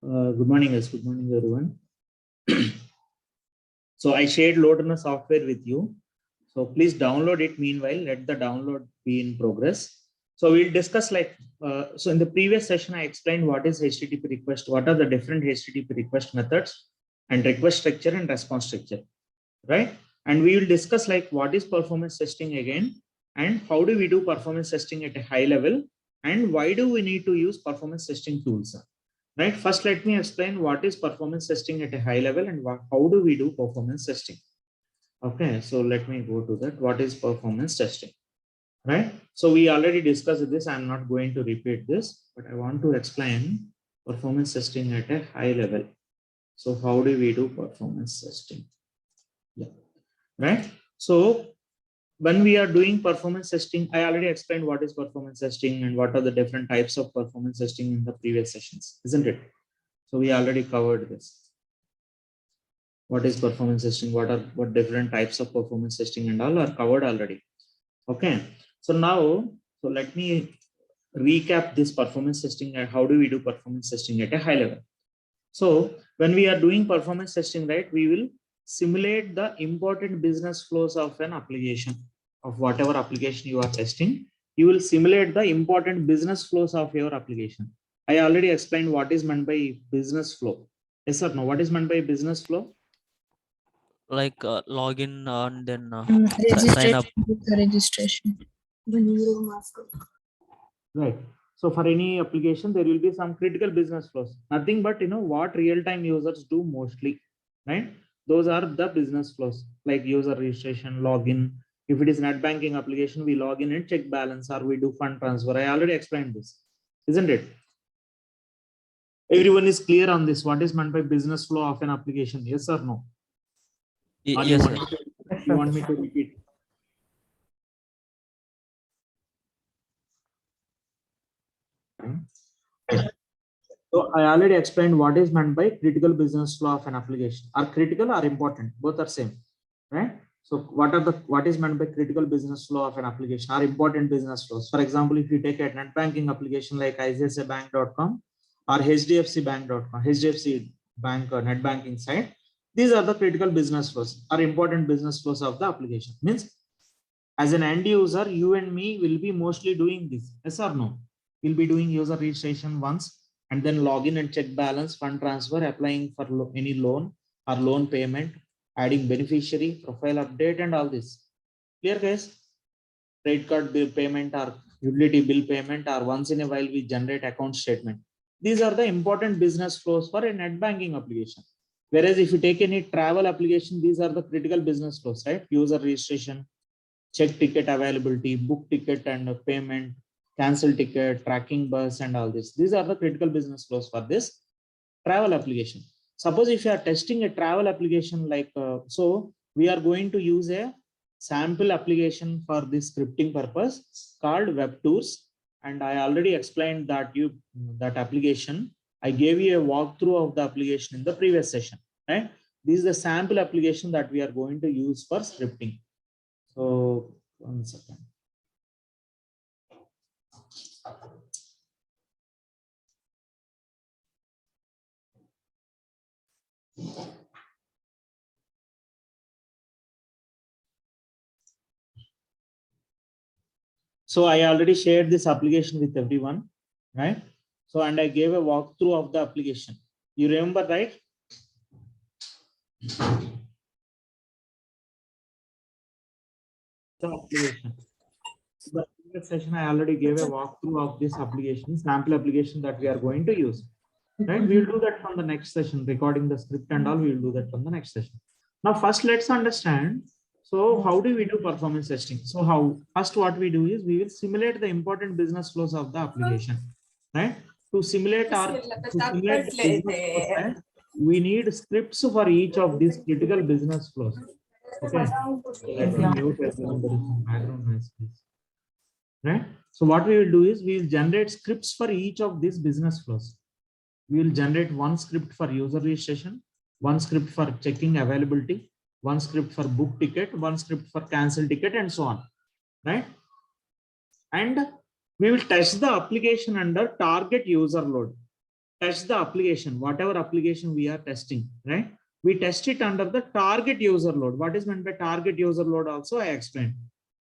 Good morning, guys. Good morning, everyone. So I shared Loadrunner software with you. So please download it. Meanwhile, let the download be in progress. So we'll discuss so in the previous session, I explained what is HTTP request, what are the different HTTP request methods and request structure and response structure, right? And we will discuss like what is performance testing again and how do we do performance testing at a high level and why do we need to use performance testing tools. Right. First, let me explain what is performance testing at a high level and how do we do performance testing. Okay, so let me go to that. What is performance testing? Right. So we already discussed this. I'm not going to repeat this, but I want to explain performance testing at a high level. So how do we do performance testing? Yeah. Right. So when we are doing performance testing, I already explained what is performance testing and what are the different types of performance testing in the previous sessions, isn't it? So we already covered this. What is performance testing? What different types of performance testing and all are covered already. Okay. So now, so let me recap this performance testing and how do we do performance testing at a high level. So when we are doing performance testing, right, we will simulate the important business flows of an application, of whatever application you are testing. You will simulate the important business flows of your application. I already explained what is meant by business flow. Yes or no? What is meant by business flow? Like login and then sign up. Registration. Right. So for any application, there will be some critical business flows. Nothing but what real-time users do mostly, right? Those are the business flows like user registration, login. If it is net banking application, we log in and check balance or we do fund transfer. I already explained this, isn't it? Everyone is clear on this. What is meant by business flow of an application? Yes or no? Or Yes, you want me to repeat? So I already explained what is meant by critical business flow of an application. Are critical or important? Both are same, right? So what is meant by critical business flow of an application? Are important business flows? For example, if you take a net banking application like ICICIbank.com or HDFCbank.com, HDFC Bank or net banking site, these are the critical business flows, are important business flows of the application. Means as an end user, you and me will be mostly doing this. Yes or no? We'll be doing user registration once and then log in and check balance, fund transfer, applying for any loan or loan payment, adding beneficiary, profile update, and all this. Clear, guys? Credit card bill payment or utility bill payment, or once in a while we generate account statement. These are the important business flows for a net banking application. Whereas if you take any travel application, these are the critical business flows, right? User registration, check ticket availability, book ticket and payment, cancel ticket, tracking bus, and all this. These are the critical business flows for this travel application. Suppose if you are testing a travel application so we are going to use a sample application for this scripting purpose called WebTours. And I already explained that that application. I gave you a walkthrough of the application in the previous session, right? This is the sample application that we are going to use for scripting. So 1 second. So I already shared this application with everyone, right? So, and I gave a walkthrough of the application. You remember, right? The application. The previous session, I already gave a walkthrough of this application, sample application that we are going to use. Right? We will do that from the next session, recording the script and all. We will do that from the next session. Now, first, let's understand. So, how do we do performance testing? So, first what we do is we will simulate the important business flows of the application, right? To simulate the business process, we need scripts for each of these critical business flows. Okay. Let me mute everyone. There is some background noise, please. Right. So, what we will do is we will generate scripts for each of these business flows. We will generate one script for user registration, one script for checking availability, one script for book ticket, one script for cancel ticket, and so on, right? And we will test the application under target user load. test the application, whatever application we are testing, right? We test it under the target user load. What is meant by target user load also I explained.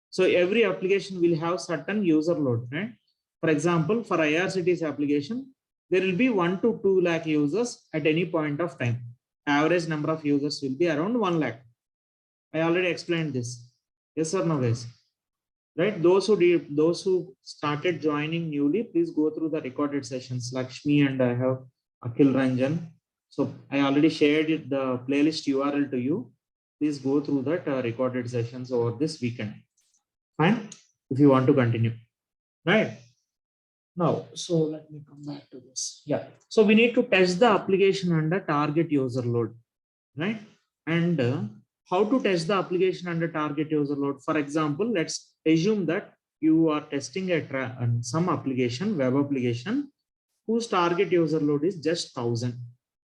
So every application will have certain user load, right? For example, for IRCTC application, there will be 1 to 2 lakh users at any point of time. Average number of users will be around 1 lakh. I already explained this. Yes or no, guys? Right? Those who started joining newly, please go through the recorded sessions. Lakshmi and I have Akhil Ranjan. So I already shared the playlist URL to you. Please go through that recorded sessions over this weekend. Fine. If you want to continue, right? Now, so let me come back to this. Yeah. So we need to test the application under target user load, right? And how to test the application under target user load? For example, let's assume that you are testing some application, web application, whose target user load is just 1,000,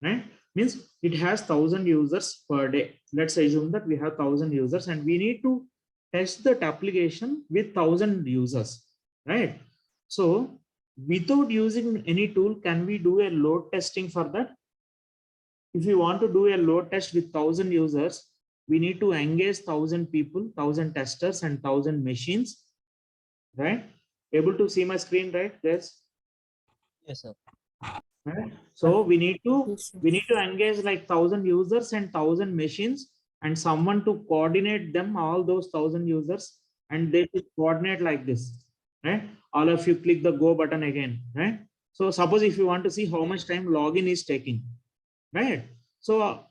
right? Means it has 1,000 users per day. Let's assume that we have 1,000 users and we need to test that application with 1,000 users, right? So without using any tool, can we do a load testing for that? If you want to do a load test with 1,000 users, we need to engage 1,000 people, 1,000 testers and 1,000 machines, right? Able to see my screen, right? Yes. Yes, sir. Right? So we need to engage like 1,000 users and 1,000 machines and someone to coordinate them, all those 1,000 users, and they should coordinate like this, right? All of you click the go button again, right? So suppose if you want to see how much time login is taking, right? So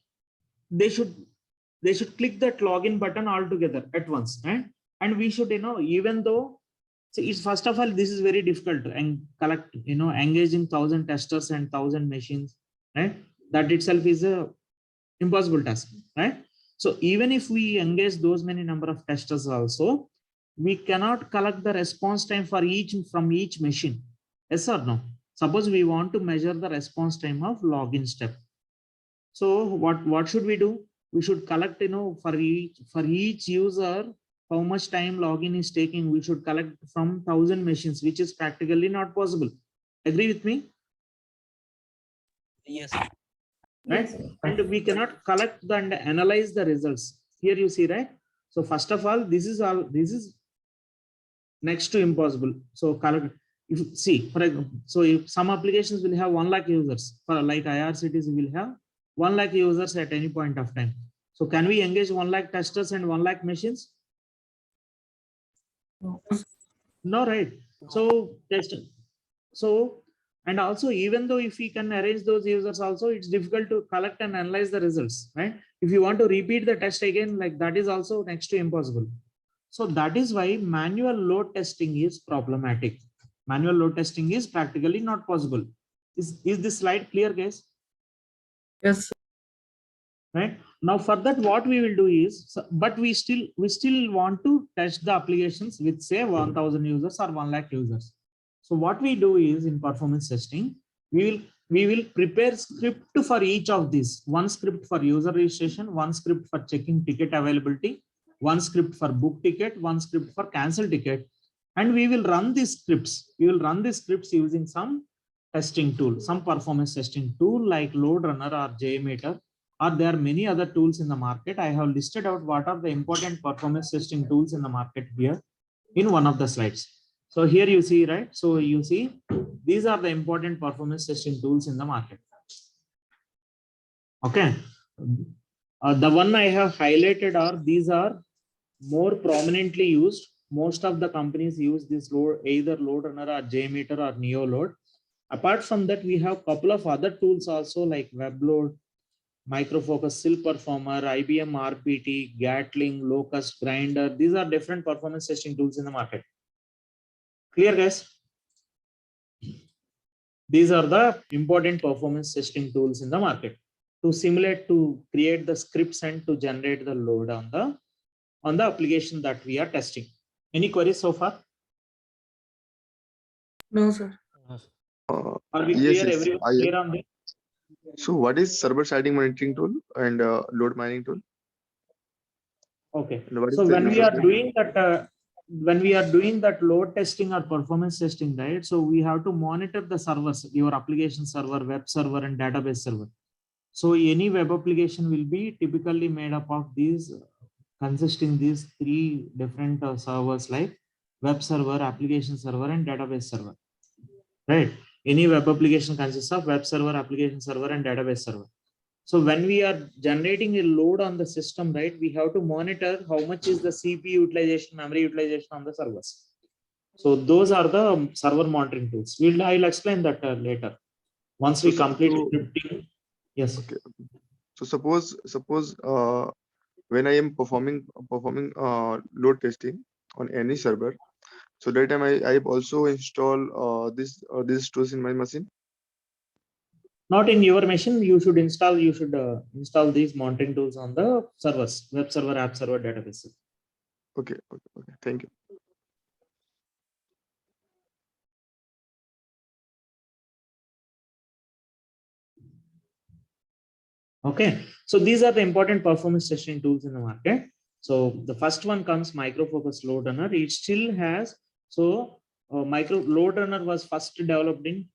they should click that login button altogether at once, right? And we should, even though, so it's first of all, this is very difficult and collect, engaging 1,000 testers and 1,000 machines, right? That itself is a impossible task, right? So even if we engage those many number of testers also, we cannot collect the response time for from each machine. Yes or no? Suppose we want to measure the response time of login step. So what should we do? We should collect, for each user, how much time login is taking. We should collect from 1,000 machines, which is practically not possible. Agree with me? Yes. Right? And we cannot collect and analyze the results. Here you see, right? So first of all, this is next to impossible. So collect, if you see, for example, so if some applications will have 1 lakh users, for like IRCTC will have 1 lakh users at any point of time. So can we engage 1 lakh testers and 1 lakh machines? No, right? So and also, even though if we can arrange those users also, it's difficult to collect and analyze the results, right? If you want to repeat the test again, like that is also next to impossible. So that is why manual load testing is problematic. Manual load testing is practically not possible. Is this slide clear, guys? Yes. Right now, for that, what we will do is, but we still want to test the applications with say 1,000 users or 1 lakh users. So what we do is, in performance testing, we will prepare script for each of these. One script for user registration, one script for checking ticket availability, one script for book ticket, one script for cancel ticket, and we will run these scripts. We will run these scripts using some testing tool, some performance testing tool like LoadRunner or JMeter. Or there are many other tools in the market. I have listed out what are the important performance testing tools in the market here in one of the slides. So here you see, right? So you see, these are the important performance testing tools in the market. Okay. The one I have highlighted are, these are more prominently used. Most of the companies use this either LoadRunner or JMeter or NeoLoad. Apart from that, we have a couple of other tools also like WebLoad, Micro Focus, SIL-Performer, IBM RPT, Gatling, Locust, Grinder. These are different performance testing tools in the market. Clear, guys? These are the important performance testing tools in the market to simulate, to create the scripts and to generate the load on the application that we are testing. Any queries so far? No, sir. Are we Yes, clear? yes. Everyone clear on this? So what is server-side monitoring tool and load mining tool? Okay. And what is So the when we use are of it? doing that, when we are doing that load testing or performance testing, right? So we have to monitor the servers, your application server, web server, and database server. So any web application will be typically made up of these, consisting these three different servers like web server, application server, and database server, right? Any web application consists of web server, application server, and database server. So when we are generating a load on the system, right, we have to monitor how much is the CPU utilization, memory utilization on the servers. So those are the server monitoring tools. I'll explain that later. Once we complete scripting. Yes. Okay. So suppose when I am performing load testing on any server, so that time I also install these tools in my machine. Not in your machine. You should install these monitoring tools on the servers, web server, app server, database. Okay. Thank you. Okay, so these are the important performance testing tools in the market. So the first one comes Micro Focus Load Runner. It still has, Micro Load Runner was first developed in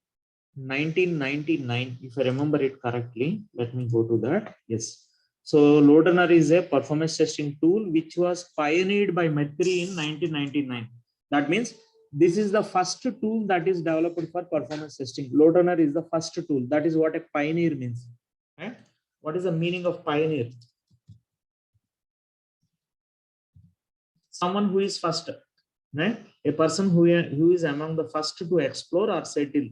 1999, if I remember it correctly. Let me go to that. Yes. So Load Runner is a performance testing tool which was pioneered by Mercury in 1999. That means this is the first tool that is developed for performance testing. Load Runner is the first tool. That is what a pioneer means. Right? What is the meaning of pioneer? Someone who is first, right? A person who is among the first to explore or settle,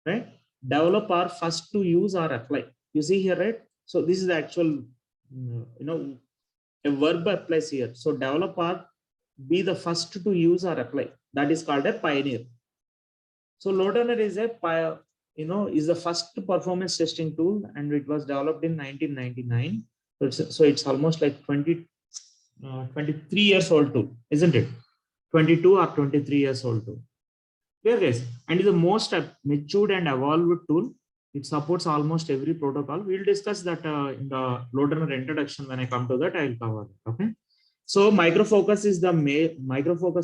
right? Develop or first to use or apply. You see here, right? So this is the actual, a verb applies here. So develop or be the first to use or apply. That is called a pioneer. So Load Runner is is the first performance testing tool, and it was developed in 1999. So it's almost like 23 years old tool, isn't it? 22 or 23 years old tool. Clear, guys? And is the most matured and evolved tool. It supports almost every protocol. We'll discuss that in the Load Runner introduction. When I come to that, I will cover it. Okay. So Micro Focus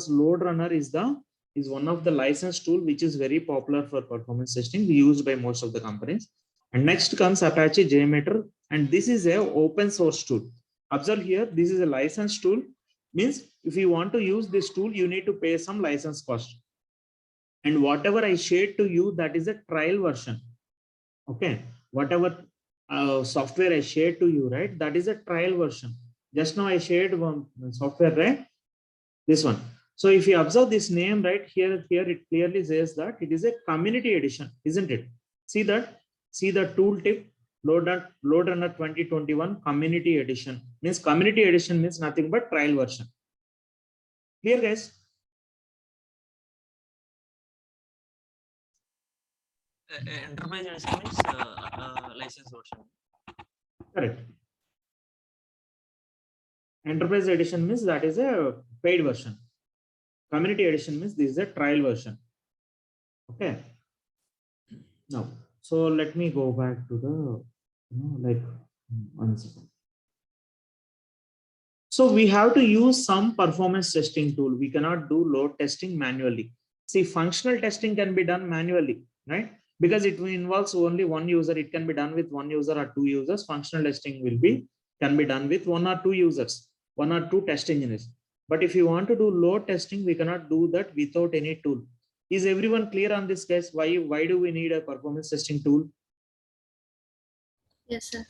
Load Runner is one of the licensed tool which is very popular for performance testing, used by most of the companies. And next comes Apache JMeter, and this is a open source tool. Observe here, this is a licensed tool. Means if you want to use this tool, you need to pay some license cost. And whatever I shared to you, that is a trial version. Okay, whatever software I shared to you, right? That is a trial version. Just now I shared one software, right? This one. So if you observe this name right here it clearly says that it is a community edition, isn't it? See the tooltip, Load Runner 2021 community edition. Means community edition means nothing but trial version. Clear, guys? Enterprise edition means license version. Correct. Enterprise edition means that is a paid version. Community edition means this is a trial version. Okay. Now, so let me go back to the, one second. So we have to use some performance testing tool. We cannot do load testing manually. See, functional testing can be done manually, right? Because it involves only one user. It can be done with one user or two users. Functional testing can be done with one or two users, one or two test engineers. But if you want to do load testing, we cannot do that without any tool. Is everyone clear on this, guys? Why do we need a performance testing tool? Yes, sir.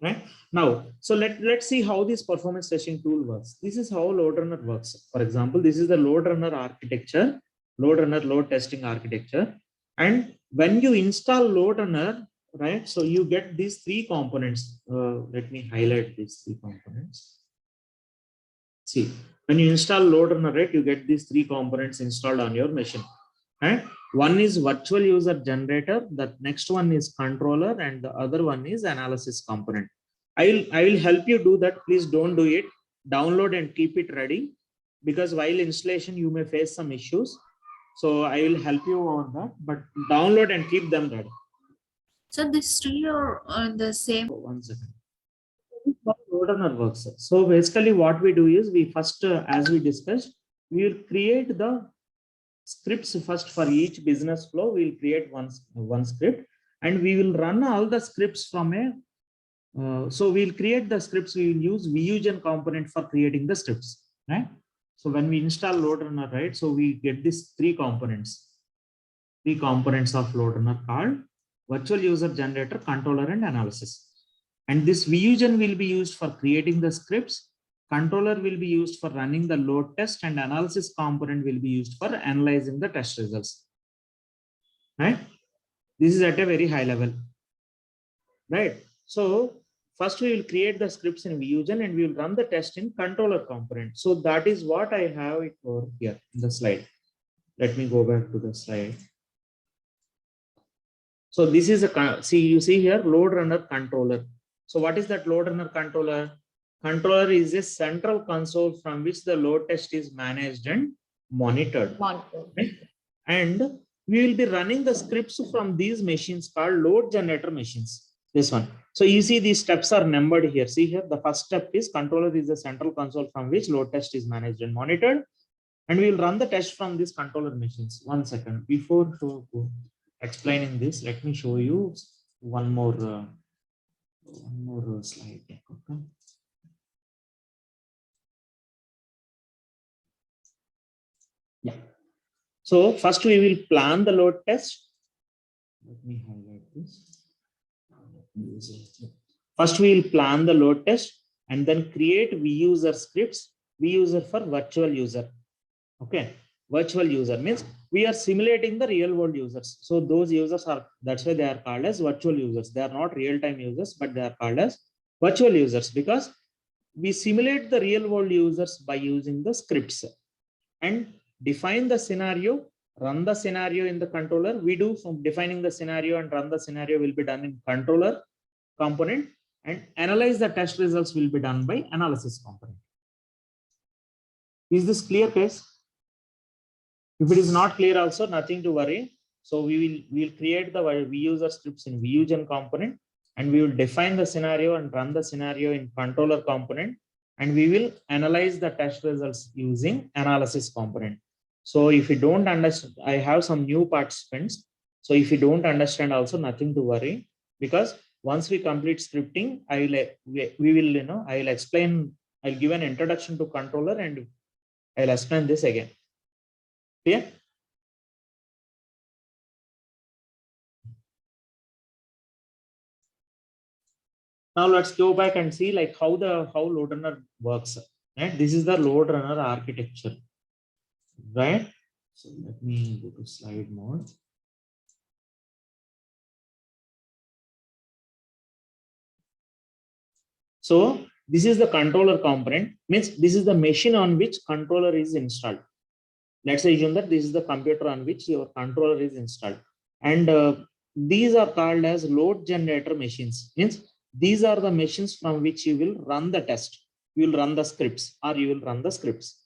Right now, so let's see how this performance testing tool works. This is how Load Runner works. For example, this is the Load Runner architecture, Load Runner load testing architecture. And when you install Load Runner, right, so you get these three components. Let me highlight these three components. See, when you install Load Runner, right, you get these three components installed on your machine. Right? One is virtual user generator, the next one is controller, and the other one is analysis component. I will help you do that. Please don't do it. Download and keep it ready, because while installation you may face some issues. So I will help you on that, but download and keep them ready. So these three are the same. One second. Load Runner works. So basically what we do is we first, as we discussed, we will create the scripts first for each business flow. We will create one script, and we will run all the scripts from a so we'll create the scripts. We will use Vusion component for creating the scripts, right? So when we install LoadRunner, right, so we get these three components of LoadRunner called virtual user generator, controller, and analysis. And this Vusion will be used for creating the scripts, controller will be used for running the load test, and analysis component will be used for analyzing the test results, right? This is at a very high level, right? So first we will create the scripts in Vusion and we will run the test in controller component. So that is what I have it over here in the slide. Let me go back to the slide. So this is you see here LoadRunner controller. So what is that LoadRunner controller? Controller is a central console from which the load test is managed and monitored. Right? And we will be running the scripts from these machines called load generator machines. This one. So you see these steps are numbered here. See here, the first step is controller is the central console from which load test is managed and monitored. And we will run the test from these controller machines. 1 second. Before explaining this, let me show you one more slide. Okay. Yeah. So first we will plan the load test. Let me highlight this. First we will plan the load test and then create Vuser scripts. Vuser for virtual user. Okay. Virtual user means we are simulating the real world users. So those users are, that's why they are called as virtual users. They are not real-time users, but they are called as virtual users because we simulate the real world users by using the scripts and define the scenario, run the scenario in the controller. We do from defining the scenario and run the scenario will be done in controller component, and analyze the test results will be done by analysis component. Is this clear, case? If it is not clear also, nothing to worry. So we will create the Vuser scripts in Vusion component, and we will define the scenario and run the scenario in controller component, and we will analyze the test results using analysis component. So if you don't understand, I have some new participants. So if you don't understand also, nothing to worry, because once we complete scripting, we will, I will explain, I'll give an introduction to controller and I'll explain this again. Clear? Now let's go back and see like how LoadRunner works. Right? This is the LoadRunner architecture. Right? So let me go to slide mode. So this is the controller component, means this is the machine on which controller is installed. Let's assume that this is the computer on which your controller is installed. And these are called as load generator machines. Means these are the machines from which you will run the test. You will run the scripts or you will run the scripts.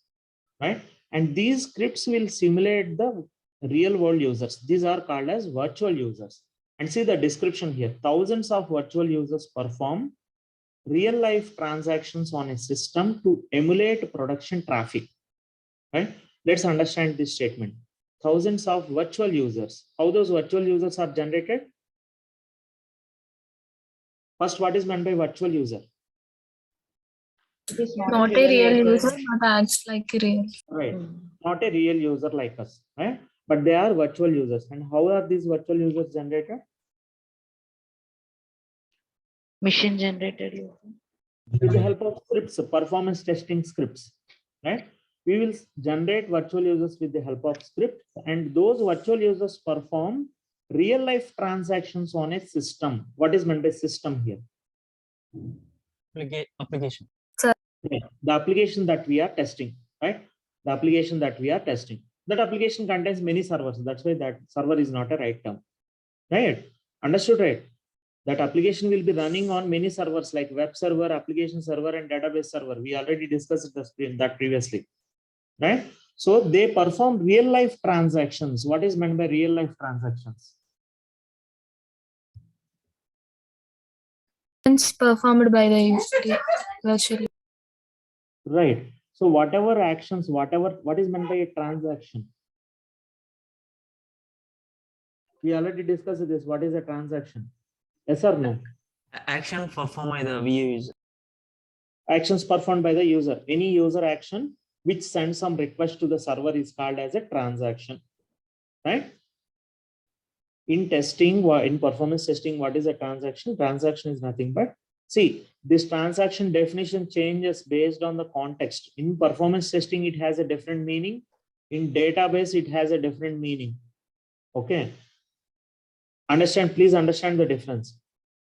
Right? And these scripts will simulate the real world users. These are called as virtual users. And see the description here. Thousands of virtual users perform real life transactions on a system to emulate production traffic. Right? Let's understand this statement. Thousands of virtual users. How those virtual users are generated? First, what is meant by virtual user? Not a real user, but acts like a real. Right. Not a real user like us. Right? But they are virtual users. And how are these virtual users generated? Machine generated. With the help of scripts, performance testing scripts. Right? We will generate virtual users with the help of scripts, and those virtual users perform real life transactions on a system. What is meant by system here? Application. Yeah, the application that we are testing, right? The application that we are testing. That application contains many servers. That's why that server is not a right term. Right? Understood, right? That application will be running on many servers like web server, application server, and database server. We already discussed that previously. Right? So they perform real life transactions. What is meant by real life transactions? Performed by the user virtually. Right. So whatever actions, what is meant by a transaction? We already discussed this. What is a transaction? Yes or no? Action performed by the view user. Actions performed by the user. Any user action which sends some request to the server is called as a transaction, right? In testing, in performance testing, what is a transaction? Transaction is nothing but, see, this transaction definition changes based on the context. In performance testing, it has a different meaning. In database, it has a different meaning. Okay. Please understand the difference.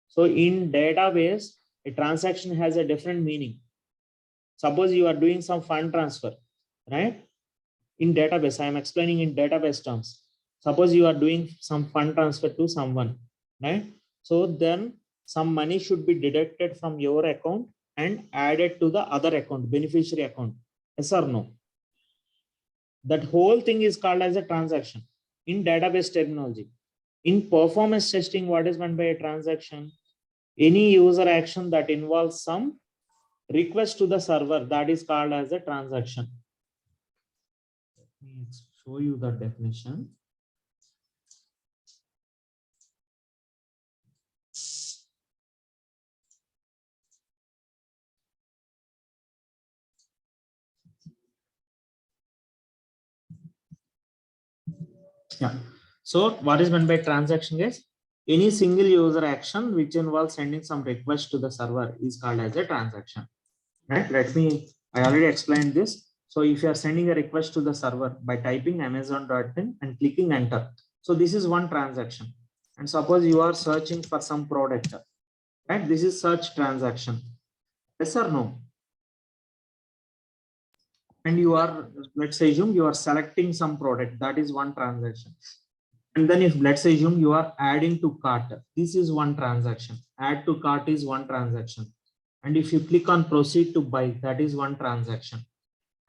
So in database, a transaction has a different meaning. Suppose you are doing some fund transfer, right? In database, I am explaining in database terms. Suppose you are doing some fund transfer to someone, right? So then some money should be deducted from your account and added to the other account, beneficiary account. Yes or no? That whole thing is called as a transaction in database terminology. In performance testing, what is meant by a transaction? Any user action that involves some request to the server, that is called as a transaction. Let me show you the definition. Yeah. So what is meant by transaction is any single user action which involves sending some request to the server is called as a transaction. Right? I already explained this. So if you are sending a request to the server by typing amazon.in and clicking enter. So this is one transaction. And suppose you are searching for some product, right? This is search transaction. Yes or no? And you are, let's assume you are selecting some product, that is one transaction. And then if let's assume you are adding to cart, this is one transaction. Add to cart is one transaction. And if you click on proceed to buy, that is one transaction.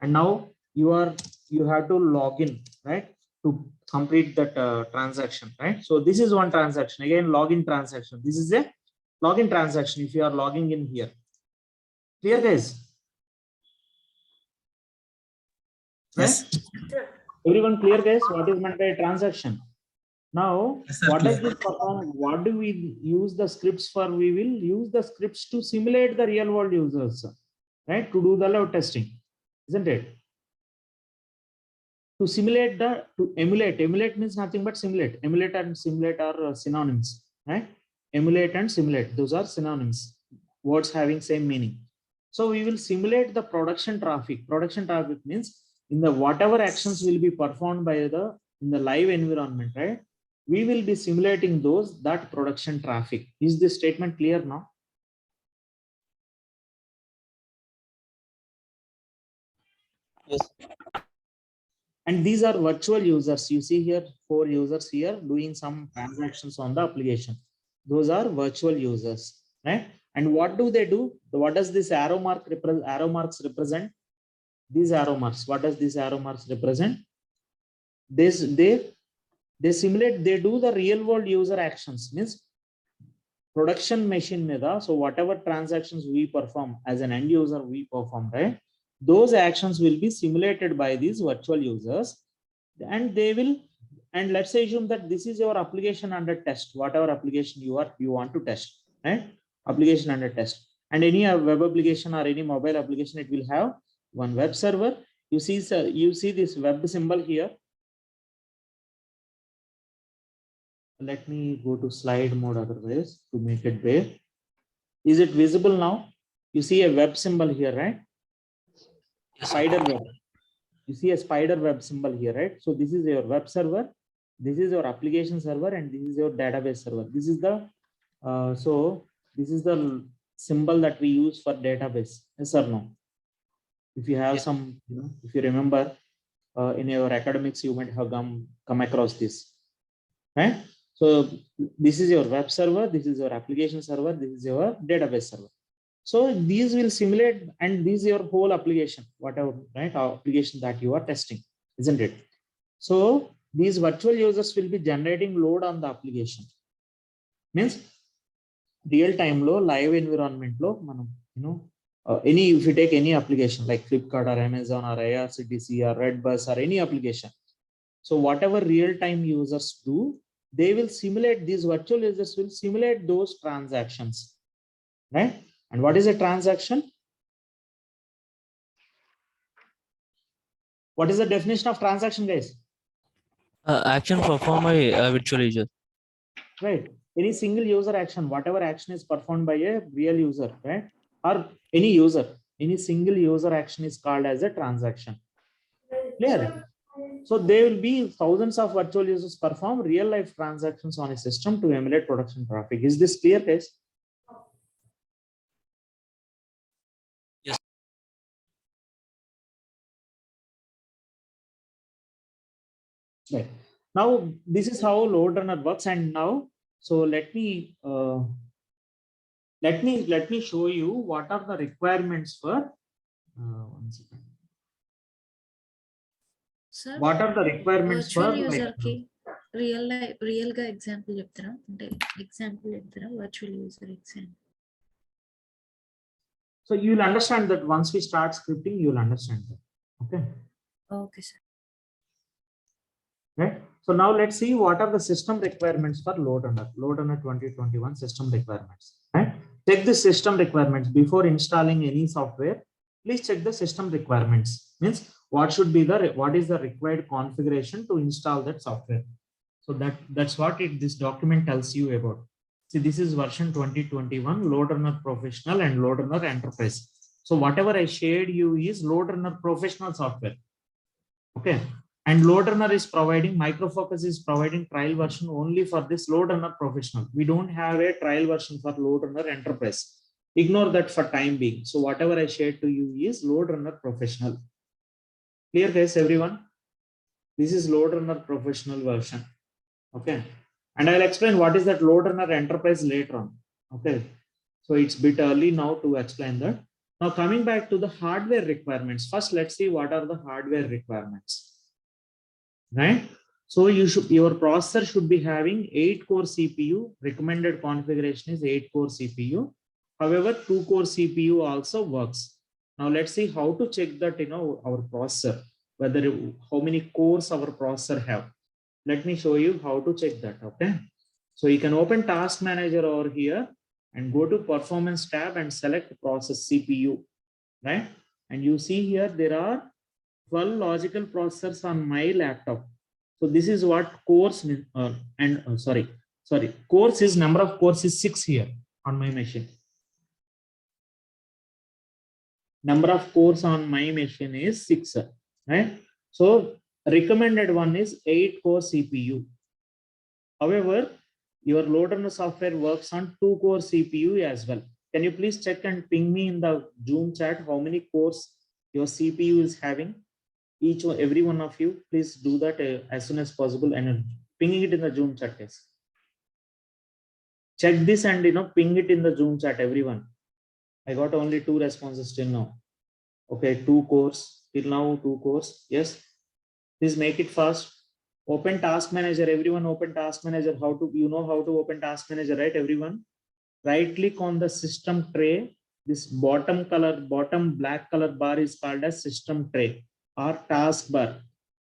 And now you have to log in, right, to complete that transaction, right? So this is one transaction. Again, login transaction. This is a login transaction if you are logging in here. Clear, guys? Yes. Right? Everyone clear, guys? What is meant by a transaction? Now, Yes, sir, what clear. does this perform? What do we use the scripts for? We will use the scripts to simulate the real world users, right? To do the load testing, isn't it? To simulate to emulate. Emulate means nothing but simulate. Emulate and simulate are synonyms, right? Emulate and simulate, those are synonyms. Words having same meaning. So we will simulate the production traffic. Production traffic means in the whatever actions will be performed by in the live environment, right? We will be simulating that production traffic. Is this statement clear now? Yes. And these are virtual users. You see here 4 users here doing some transactions on the application. Those are virtual users, right? And what do they do? What does this arrow marks represent? These arrow marks. What does this arrow marks represent? They simulate. They do the real world user actions. Means production machine meda. So whatever transactions we perform as an end user, we perform, right? Those actions will be simulated by these virtual users, and they will. And let's assume that this is your application under test. Whatever application you want to test, right? Application under test. And any web application or any mobile application, it will have one web server. You see this web symbol here. Let me go to slide mode otherwise to make it bare. Is it visible now? You see a web symbol here, right? Spider web. You see a spider web symbol here, right? So this is your web server, this is your application server, and this is your database server. This is the this is the symbol that we use for database. Yes or no? If you have some, if you remember in your academics, you might have come across this, right? So this is your web server, this is your application server, this is your database server. So these will simulate, and this is your whole application, whatever, right? Our application that you are testing, isn't it? So these virtual users will be generating load on the application. Means real time low live environment low, if you take any application like Flipkart or Amazon or IRCTC or Redbus or any application. So whatever real-time users do, they will simulate, these virtual users will simulate those transactions, right? And what is a transaction? What is the definition of transaction, guys? Action performed by virtual user. Right. Any single user action, whatever action is performed by a real user, right? Or any user, any single user action is called as a transaction. Clear? So there will be thousands of virtual users perform real life transactions on a system to emulate production traffic. Is this clear, guys? Yes. Right. Now this is how load runner works, and now so let me show you what are the requirements for. One second. Sir, What are the requirements for virtual user like, కి real గా example చెప్తారా? అంటే example చెప్తారా virtual user example? so you will understand that once we start scripting, you will understand that. Okay. Okay sir. Right. So now let's see what are the system requirements for load runner 2021 system requirements. Right. Check the system requirements before installing any software. Please check the system requirements. Means what is the required configuration to install that software. So that's what this document tells you about. See, this is version 2021 load runner professional and load runner enterprise. So whatever I shared you is load runner professional software. Okay. And load runner is providing, Micro Focus is providing trial version only for this load runner professional. We don't have a trial version for load runner enterprise. Ignore that for time being. So whatever I shared to you is load runner professional. Clear, guys, everyone? This is load runner professional version. Okay. And I'll explain what is that load runner enterprise later on. Okay. So it's a bit early now to explain that. Now coming back to the hardware requirements. First, let's see what are the hardware requirements. Right. So your processor should be having 8-core CPU. Recommended configuration is 8-core CPU. However, 2-core CPU also works. Now let's see how to check that, our processor, whether how many cores our processor have. Let me show you how to check that. Okay. So you can open Task Manager over here and go to Performance tab and select Process CPU. Right. And you see here there are 12 logical processors on my laptop. So this is what cores cores is number of cores is 6 here on my machine. Number of cores on my machine is 6, right? So recommended one is 8-core CPU. However, your load runner software works on 2-core CPU as well. Can you please check and ping me in the Zoom chat how many cores your CPU is having? Every one of you, please do that as soon as possible and pinging it in the Zoom chat, guys. Check this and ping it in the Zoom chat, everyone. I got only 2 responses till now. Okay, 2 cores till now, 2 cores. Yes, please make it fast. Open Task Manager, everyone. Open Task Manager. How to open Task Manager, right? Everyone, right click on the system tray. This bottom black color bar is called as system tray or task bar.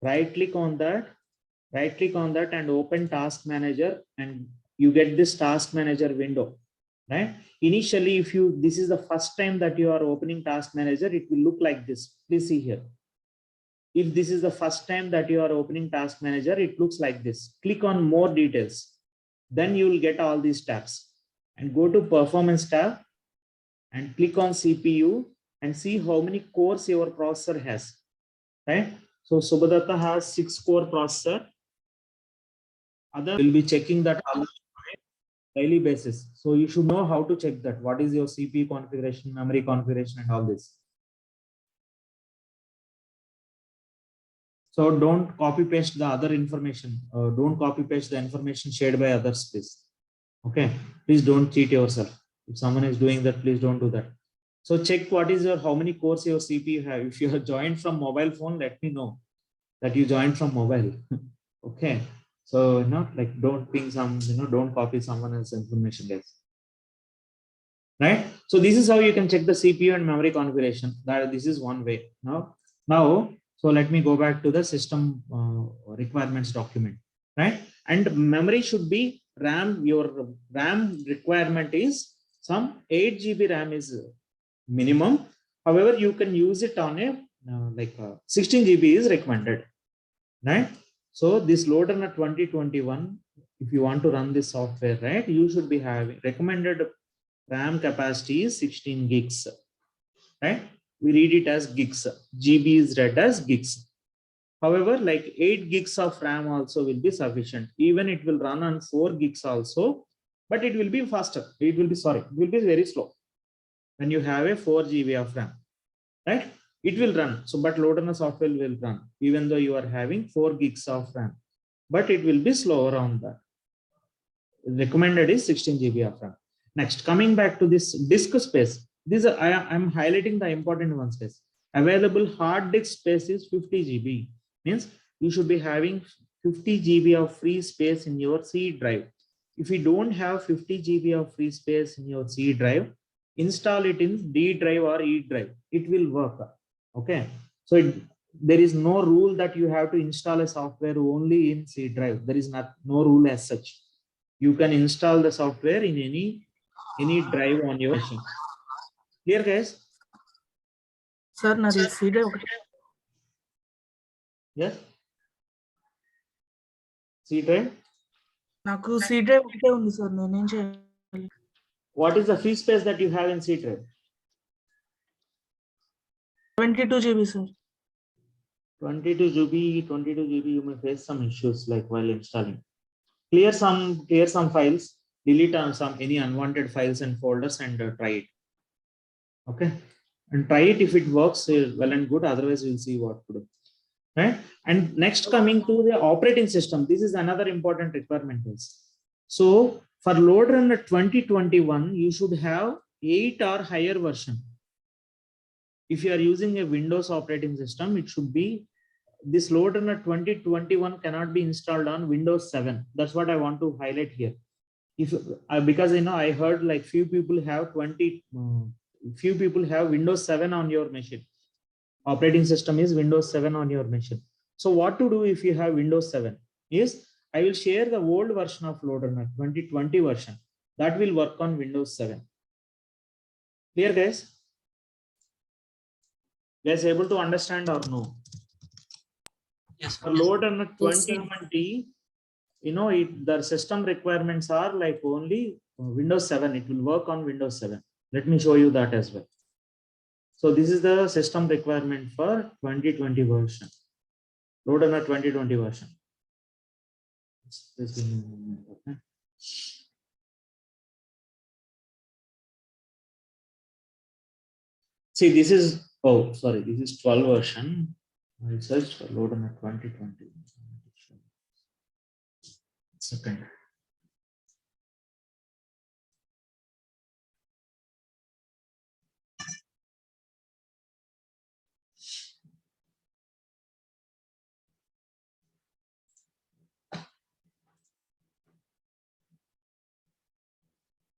Right click on that and open Task Manager, and you get this Task Manager window. Right. Initially, this is the first time that you are opening Task Manager, it will look like this. Please see here. If this is the first time that you are opening Task Manager, it looks like this. Click on more details. Then you will get all these tabs and go to Performance tab and click on CPU and see how many cores your processor has. Right. So Subhadatta has 6-core processor. Other will be checking that on a daily basis. So you should know how to check that. What is your CPU configuration, memory configuration, and all this. So don't copy paste the other information. Don't copy paste the information shared by others, please. Okay. Please don't cheat yourself. If someone is doing that, please don't do that. So check what is how many cores your CPU have. If you have joined from mobile phone, let me know that you joined from mobile. Okay. So not like don't ping some, don't copy someone else's information, guys. right? So this is how you can check the CPU and memory configuration. That this is one way. Now, so let me go back to the system requirements document, right? And memory should be RAM. Your RAM requirement is some 8 GB RAM is minimum. However, you can use it on a 16 GB is recommended, right? So this load runner 2021, if you want to run this software, right, you should be having recommended RAM capacity is 16 gigs, right? We read it as gigs. GB is read as gigs. However, like 8 gigs of RAM also will be sufficient. Even it will run on 4 gigs also, but it will be faster. It will be very slow when you have a 4 GB of RAM, right? It will run. So, but load runner software will run even though you are having 4 gigs of RAM, but it will be slower on that. Recommended is 16 GB of RAM. Next, coming back to this disk space, I'm highlighting the important one space. Available hard disk space is 50 GB. Means you should be having 50 GB of free space in your C drive. If you don't have 50 GB of free space in your C drive, install it in D drive or E drive. It will work. Okay. So there is no rule that you have to install a software only in C drive. There is no rule as such. You can install the software in any drive on your machine. Clear, guys? Sir, nadi C drive. Yes. C drive. Naku C drive ఒకటే ఉంది sir. నేనేం చేయాలి? What is the free space that you have in C drive? 22 GB sir. 22 GB. You may face some issues like while installing. Clear some files. Delete some any unwanted files and folders and try it. Okay, and try it. If it works, well and good. Otherwise, we'll see what to do. Right. And next, coming to the operating system, this is another important requirement. So for load runner 2021, you should have 8 or higher version. If you are using a Windows operating system, it should be this load runner 2021 cannot be installed on Windows 7. That's what I want to highlight here. If because I heard like few people have Windows 7 on your machine. Operating system is Windows 7 on your machine. So what to do if you have Windows 7 is I will share the old version of load runner 2020 version that will work on Windows 7. Clear, guys? Guys, able to understand or no? Yes. For load runner 2020, the system requirements are like only Windows 7. It will work on Windows 7. Let me show you that as well. So this is the system requirement for 2020 version. Load runner 2020 version. Okay. See, this is this is 12 version. I searched for load runner 2020. Second.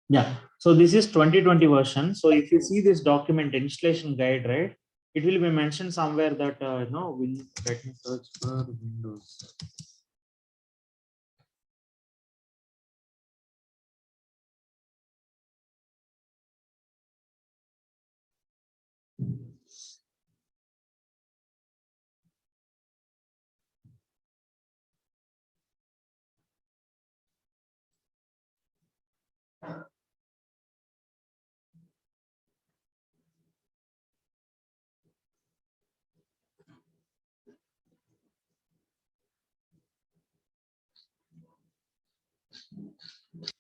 Yeah, so this is 2020 version. So if you see this document installation guide, right, it will be mentioned somewhere that let me search for Windows.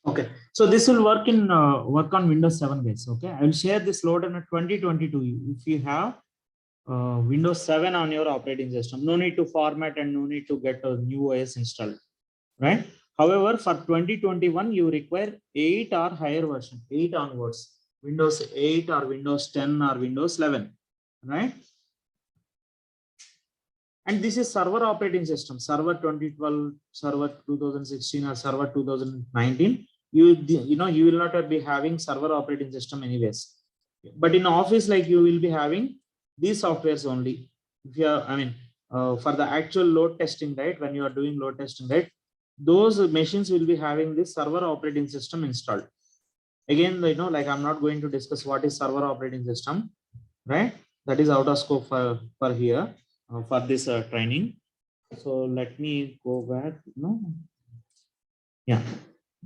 Okay, so this will work on Windows 7 base. Okay, I will share this load runner 2022. If you have Windows 7 on your operating system, no need to format and no need to get a new OS installed, right? However, for 2021, you require 8 or higher version, 8 onwards, Windows 8 or Windows 10 or Windows 11, right? And this is server operating system, server 2012, server 2016 or server 2019. you will not be having server operating system anyways. But in office, like you will be having these softwares only. If you are, I mean, for the actual load testing, right? When you are doing load testing, right? Those machines will be having this server operating system installed. Again, like I'm not going to discuss what is server operating system, right? That is out of scope for here for this training. So let me go back. No, yeah.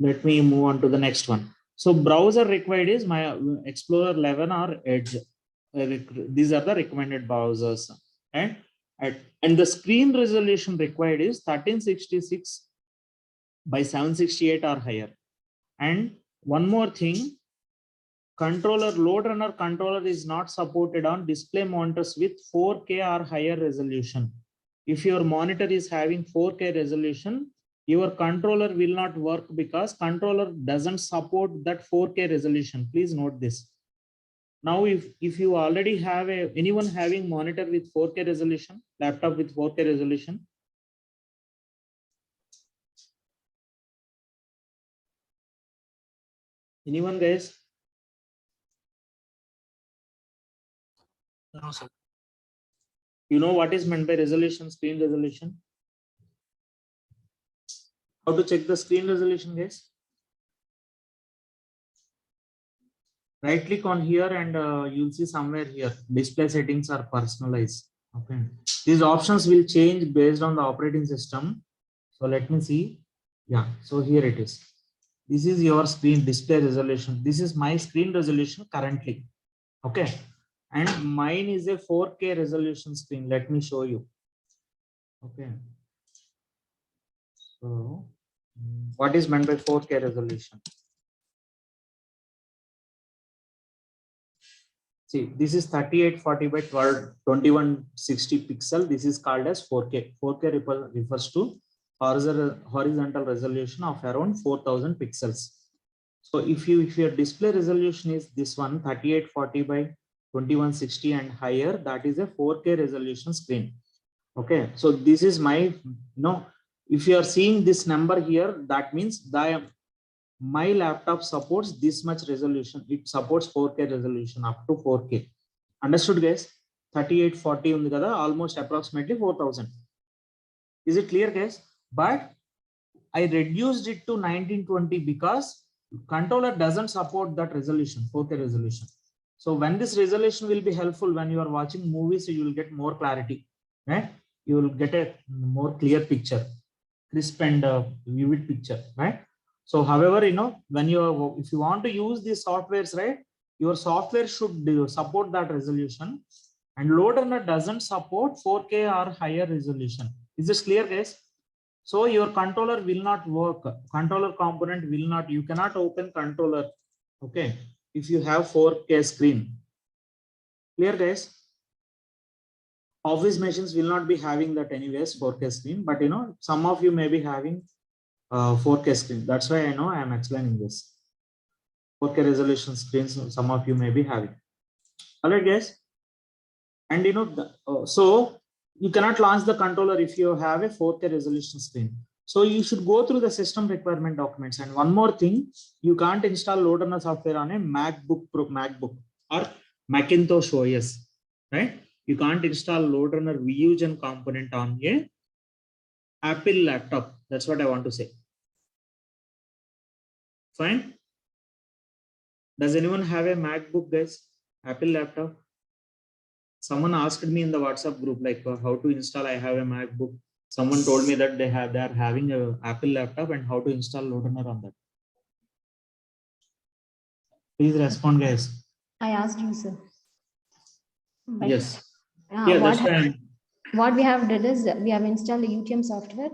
Let me move on to the next one. So browser required is my Explorer 11 or Edge. These are the recommended browsers, right? And the screen resolution required is 1366 by 768 or higher. And one more thing, controller load runner controller is not supported on display monitors with 4K or higher resolution. If your monitor is having 4K resolution, your controller will not work because controller doesn't support that 4K resolution. Please note this. Now, if you already have anyone having monitor with 4K resolution, laptop with 4K resolution, anyone, guys? No, sir. You know what is meant by resolution, screen resolution? How to check the screen resolution, guys? Right click on here and you'll see somewhere here display settings are personalized. Okay, these options will change based on the operating system. So let me see. Yeah, so here it is. This is your screen display resolution. This is my screen resolution currently. Okay, and mine is a 4K resolution screen. Let me show you. Okay, so what is meant by 4K resolution? See, this is 3840 by 2160 pixel. This is called as 4K. 4K refers to horizontal resolution of around 4000 pixels. So if your display resolution is this one, 3840 by 2160 and higher, that is a 4K resolution screen. Okay, so this is my, if you are seeing this number here, that means my laptop supports this much resolution. It supports 4K resolution up to 4K. Understood, guys? 3840 undi kada, almost approximately 4000. Is it clear, guys? But I reduced it to 1920 because controller doesn't support that resolution, 4K resolution. So when this resolution will be helpful when you are watching movies, you will get more clarity, right? You will get a more clear picture, crisp and vivid picture, right? So however, when if you want to use these softwares, right, your software should support that resolution, and load runner doesn't support 4K or higher resolution. Is this clear, guys? So your controller will not work. Controller component will not, you cannot open controller. Okay, if you have 4K screen. Clear, guys? Office machines will not be having that anyways, 4K screen, but some of you may be having 4K screen. That's why I am explaining this. 4K resolution screens, some of you may be having. All right, guys. And so you cannot launch the controller if you have a 4K resolution screen. So you should go through the system requirement documents. And one more thing, you can't install load runner software on a MacBook or Macintosh OS, right? You can't install load runner Vusion component on a Apple laptop. That's what I want to say. Fine. Does anyone have a MacBook, guys? Apple laptop? Someone asked me in the WhatsApp group, like how to install. I have a MacBook. Someone told me that they are having a Apple laptop and how to install load runner on that. Please respond, guys. I asked you, sir. But, Yes. yeah, That's why what we have did is we have installed the UTM software.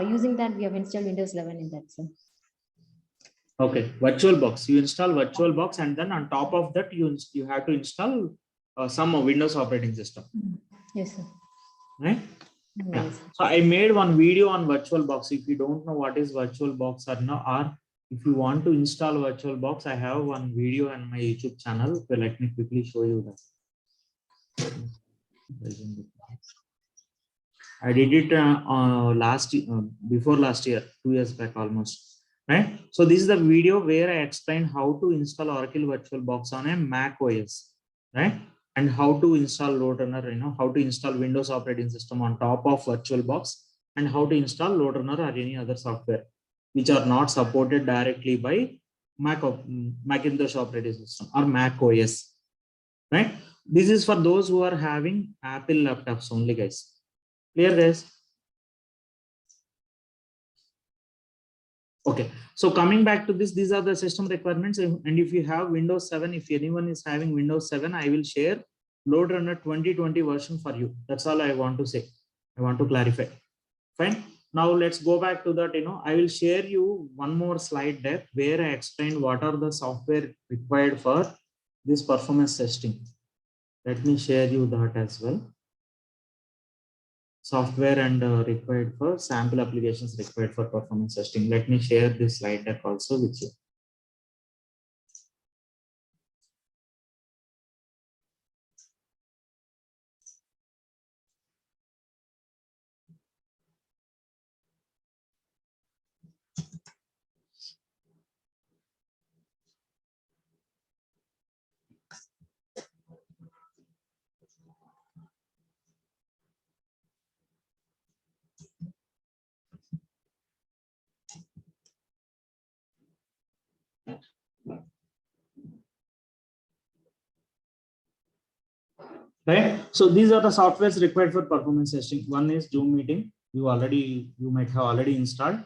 Using that, we have installed Windows 11 in that, sir. okay. VirtualBox. You install VirtualBox, and then on top of that, you have to install some Windows operating system. Yes, sir. Right? Yeah. Yes. So I made one video on VirtualBox. If you don't know what is VirtualBox or if you want to install VirtualBox, I have one video on my YouTube channel. So let me quickly show you that. I did it before last year, 2 years back almost. right? So this is the video where I explain how to install Oracle VirtualBox on a Mac OS, right? And how to install LoadRunner, how to install Windows operating system on top of VirtualBox, and how to install LoadRunner or any other software which are not supported directly by Macintosh operating system or Mac OS, right? This is for those who are having Apple laptops only, guys. Clear, guys? Okay, so coming back to this, these are the system requirements. And if you have Windows 7, if anyone is having Windows 7, I will share LoadRunner 2020 version for you. That's all I want to say. I want to clarify. Fine. Now let's go back to that. I will share you one more slide deck where I explain what are the software required for this performance testing. Let me share you that as well. Software and required for sample applications required for performance testing. Let me share this slide deck also with you. Right. So these are the softwares required for performance testing. One is Zoom Meeting. You might have already installed.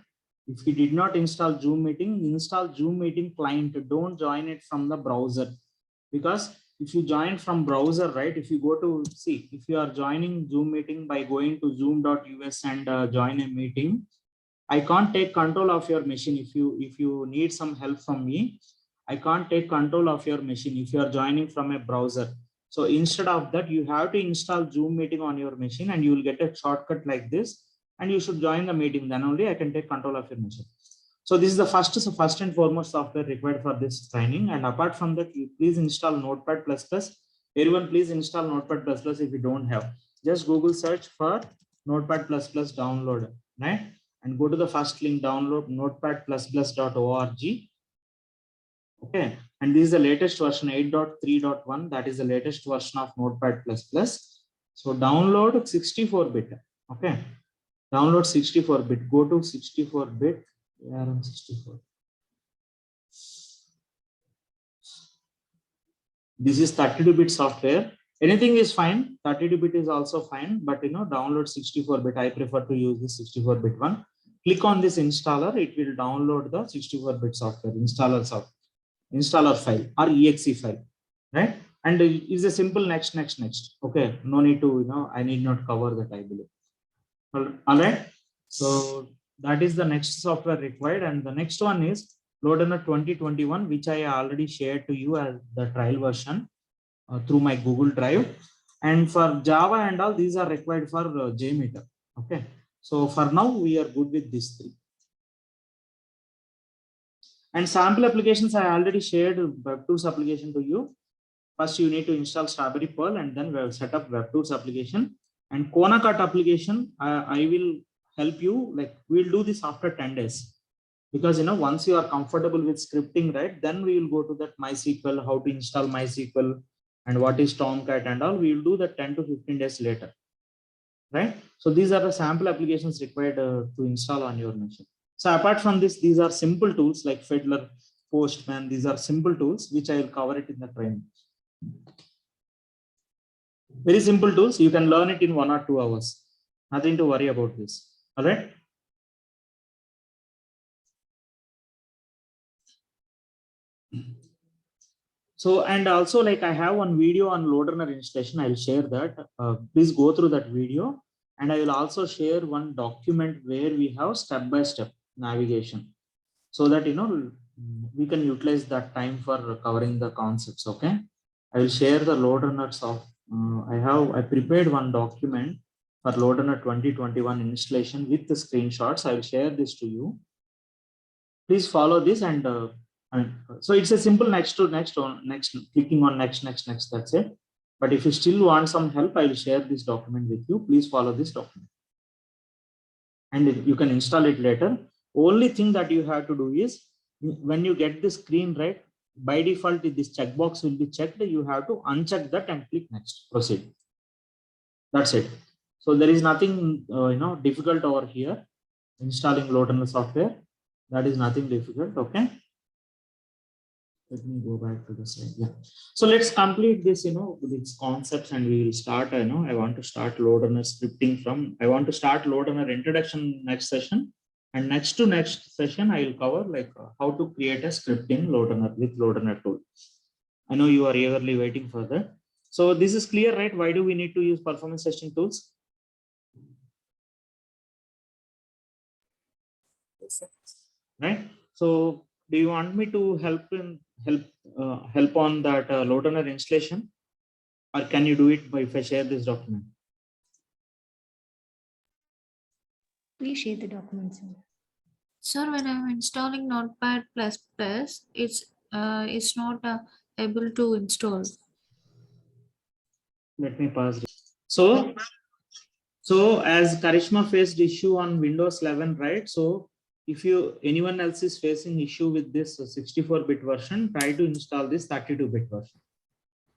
If you did not install Zoom Meeting, install Zoom Meeting client. Don't join it from the browser, because if you join from browser, right? If you go to if you are joining Zoom Meeting by going to zoom.us and join a meeting, I can't take control of your machine. If you need some help from me, I can't take control of your machine if you are joining from a browser. So instead of that, you have to install Zoom Meeting on your machine, and you will get a shortcut like this, and you should join the meeting. Then only I can take control of your machine. So this is the first and foremost software required for this training. And apart from that, you please install Notepad++. Everyone, please install Notepad++ if you don't have. Just Google search for Notepad++ download, right? And go to the first link, download notepad++.org. Okay, and this is the latest version 8.3.1. That is the latest version of Notepad++. So download 64-bit. Okay, download 64-bit. Go to 64-bit. ARM 64. This is 32-bit software. Anything is fine. 32-bit is also fine, but download 64-bit. I prefer to use this 64-bit one. Click on this installer. It will download the 64-bit software installer file or exe file, right? And it's a simple next. Okay, no need to I need not cover that, I believe. All right, so that is the next software required. And the next one is LoadRunner 2021, which I already shared to you as the trial version through my Google Drive. And for Java and all, these are required for JMeter. Okay, so for now we are good with these three. And sample applications, I already shared Web2's application to you. First, you need to install Strawberry Pearl, and then we'll set up Web2's application. And Konakat application, I will help you. Like, we'll do this after 10 days. Because once you are comfortable with scripting, right, then we will go to that MySQL, how to install MySQL, and what is Tomcat and all. We will do that 10 to 15 days later. Right? So these are the sample applications required to install on your machine. So apart from this, these are simple tools like Fiddler, Postman. These are simple tools which I will cover it in the training. Very simple tools. You can learn it in 1 or 2 hours. Nothing to worry about this. All right. So, and also, like, I have one video on LoadRunner installation. I will share that. Please go through that video. And I will also share one document where we have step-by-step navigation, so that we can utilize that time for covering the concepts. Okay, I will share the LoadRunner soft. I prepared one document for LoadRunner 2021 installation with the screenshots. I will share this to you. Please follow this, and so it's a simple next, clicking on next. That's it. But if you still want some help, I will share this document with you. Please follow this document, and you can install it later. Only thing that you have to do is when you get the screen, right, by default, this checkbox will be checked. You have to uncheck that and click next, proceed. That's it. So there is nothing, difficult over here. Installing load runner software. That is nothing difficult. Okay. Let me go back to the slide. Yeah. So let's complete this, these concepts, and we will start. I want to start load runner scripting from. I want to start load runner introduction next session, and next to next session I will cover like how to create a scripting load runner with load runner tool. I know you are eagerly waiting for that. So this is clear, right? Why do we need to use performance testing tools? Right. So do you want me to help on that load runner installation, or can you do it if I share this document? Please share the documents. Sir. Sir, when I'm installing Notepad++, it's not able to install. Let me pause. So as Karishma faced issue on Windows 11, right? So if anyone else is facing issue with this 64-bit version, try to install this 32-bit version.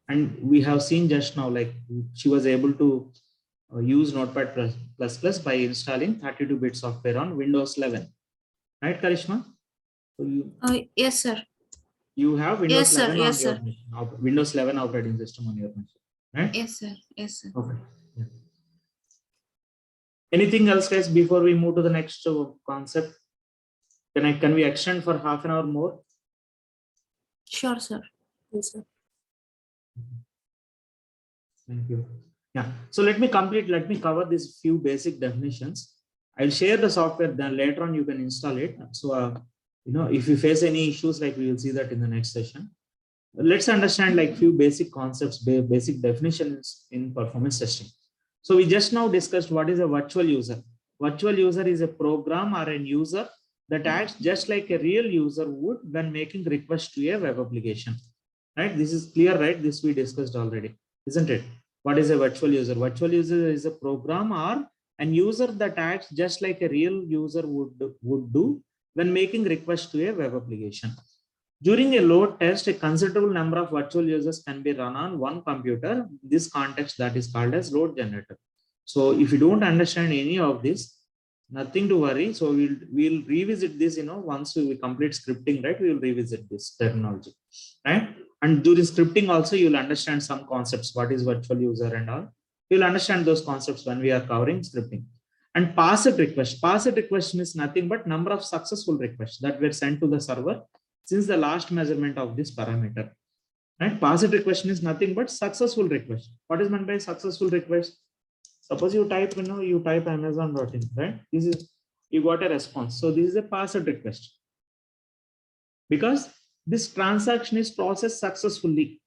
And we have seen just now, like she was able to use Notepad++ by installing 32-bit software on Windows 11. Right, Karishma? So Yes, sir. you have Windows Yes, sir. 11 Yes, on sir. your Windows 11 operating system on your machine, right? Yes, sir. Yes, sir. Okay. Yeah. Anything else, guys, before we move to the next concept? Can we extend for half an hour more? Sure, sir. Yes, sir. Thank you. Yeah. So let me cover these few basic definitions. I'll share the software, then later on you can install it. So, if you face any issues, like we will see that in the next session. Let's understand like few basic concepts, basic definitions in performance testing. So we just now discussed what is a virtual user. Virtual user is a program or an user that acts just like a real user would when making requests to a web application. Right? This is clear, right? This we discussed already, isn't it? What is a virtual user? Virtual user is a program or an user that acts just like a real user would do when making requests to a web application. During a load test, a considerable number of virtual users can be run on one computer. This context that is called as load generator. So if you don't understand any of this, nothing to worry. So we'll revisit this, once we complete scripting, right? We will revisit this terminology, right? And during scripting also, you'll understand some concepts. What is virtual user and all? You'll understand those concepts when we are covering scripting. And packet request. Packet request is nothing but number of successful requests that were sent to the server since the last measurement of this parameter. Right? Packet request is nothing but successful request. What is meant by successful request? Suppose you type, you type Amazon.in, right? This is, you got a response. So this is a packet request. Because this transaction is processed successfully.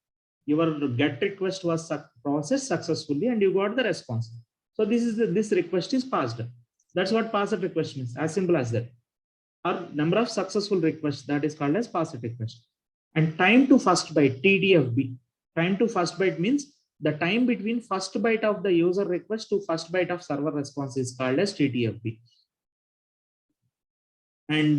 Your GET request was processed successfully and you got the response. So this request is passed. That's what packet request means, as simple as that. Or number of successful requests, that is called as packet request. And time to first byte, TTFB. Time to first byte means the time between first byte of the user request to first byte of server response is called as TTFB. And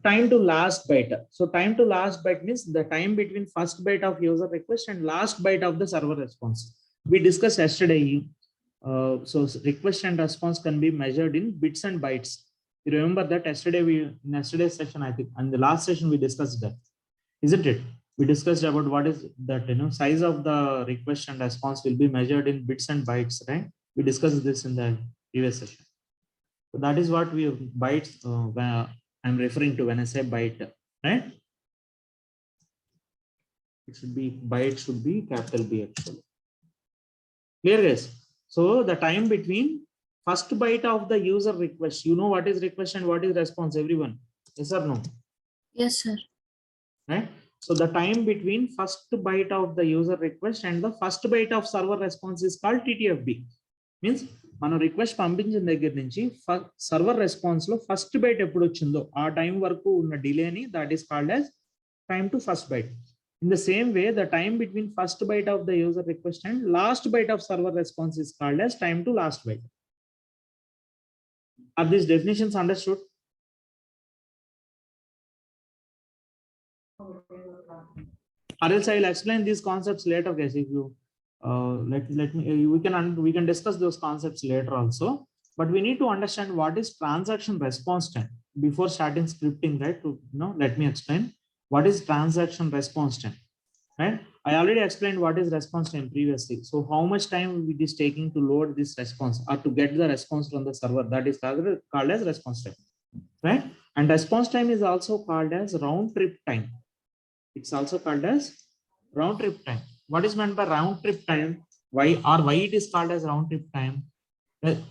time to last byte. So time to last byte means the time between first byte of user request and last byte of the server response. We discussed yesterday. So request and response can be measured in bits and bytes. You remember that in yesterday's session, I think, and the last session we discussed that, isn't it? We discussed about what is that, size of the request and response will be measured in bits and bytes, right? We discussed this in the previous session. So that is what we bytes, I'm referring to when I say byte, right? It should be, byte should be capital B actually. Clear, guys? So the time between first byte of the user request, what is request and what is response, everyone? Yes or no? Yes, sir. Right? So the time between first byte of the user request and the first byte of server response is called TTFB. Means మనం request పంపించిన దగ్గర నుంచి server response లో first byte ఎప్పుడు వచ్చిందో ఆ time వరకు ఉన్న డిలేని that is called as time to first byte. In the same way, the time between first byte of the user request and last byte of server response is called as time to last byte. Are these definitions understood? Or else I will explain these concepts later, guys. If you let me, we can discuss those concepts later also. But we need to understand what is transaction response time before starting scripting, right? Let me explain what is transaction response time, right? I already explained what is response time previously. So how much time it is taking to load this response or to get the response from the server, that is called as response time, right? And response time is also called as round trip time. It's also called as round trip time. What is meant by round trip time? Why it is called as round trip time?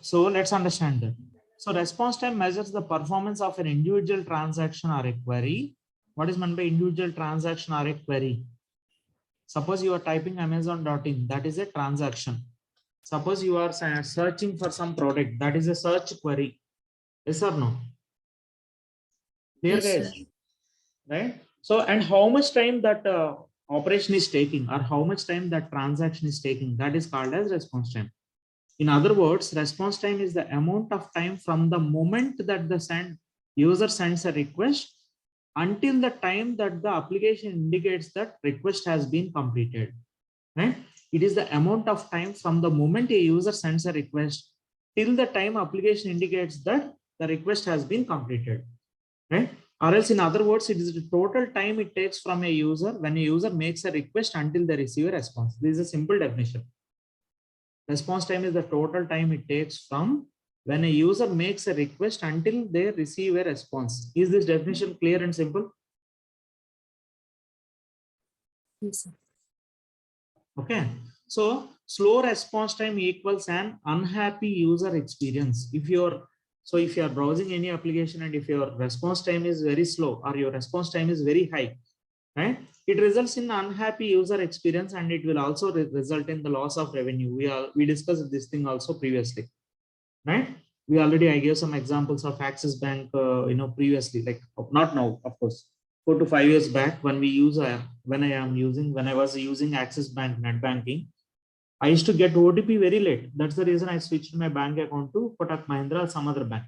So let's understand that. So response time measures the performance of an individual transaction or a query. What is meant by individual transaction or a query? Suppose you are typing amazon.in, that is a transaction. Suppose you are searching for some product, that is a search query. Yes or no? Clear, Yes, guys? sir. Right? So, and how much time that operation is taking, or how much time that transaction is taking, that is called as response time. In other words, response time is the amount of time from the moment that the user sends a request until the time that the application indicates that request has been completed. Right? It is the amount of time from the moment a user sends a request till the time application indicates that the request has been completed. Right? Or else, in other words, it is the total time it takes from a user when a user makes a request until they receive a response. This is a simple definition. Response time is the total time it takes from when a user makes a request until they receive a response. Is this definition clear and simple? Yes, sir. Okay. So slow response time equals an unhappy user experience. If you are browsing any application and if your response time is very slow or your response time is very high, right, it results in unhappy user experience, and it will also result in the loss of revenue. We discussed this thing also previously, right? I gave some examples of Axis Bank, previously, like not now, of course, 4 to 5 years back when when I was using Axis Bank net banking. I used to get OTP very late. That's the reason I switched my bank account to Kotak Mahindra or some other bank.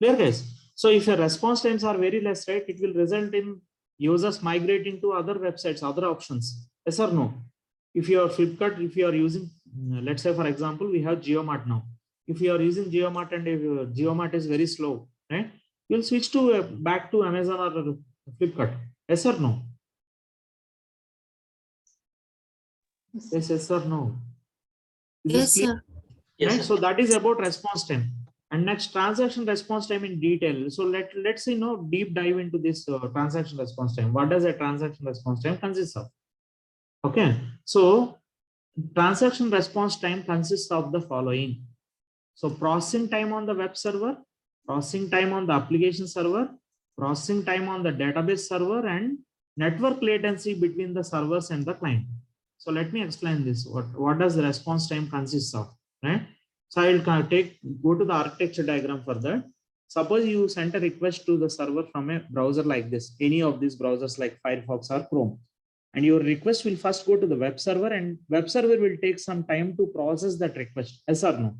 Clear, guys? So if your response times are very less, right, it will result in users migrating to other websites, other options. Yes or no? If you are Flipkart, if you are using, let's say for example, we have JioMart now. If you are using JioMart and if JioMart is very slow, right, you'll switch to back to Amazon or Flipkart. Yes or no? Yes or no? Yes, sir. Right? So that is about response time. And next, transaction response time in detail. So let's deep dive into this transaction response time. What does a transaction response time consist of? Okay, so transaction response time consists of the following. So processing time on the web server, processing time on the application server, processing time on the database server, and network latency between the servers and the client. So let me explain this. What does the response time consist of? Right? So I will go to the architecture diagram for that. Suppose you sent a request to the server from a browser like this, any of these browsers like Firefox or Chrome, and your request will first go to the web server, and web server will take some time to process that request. Yes or no?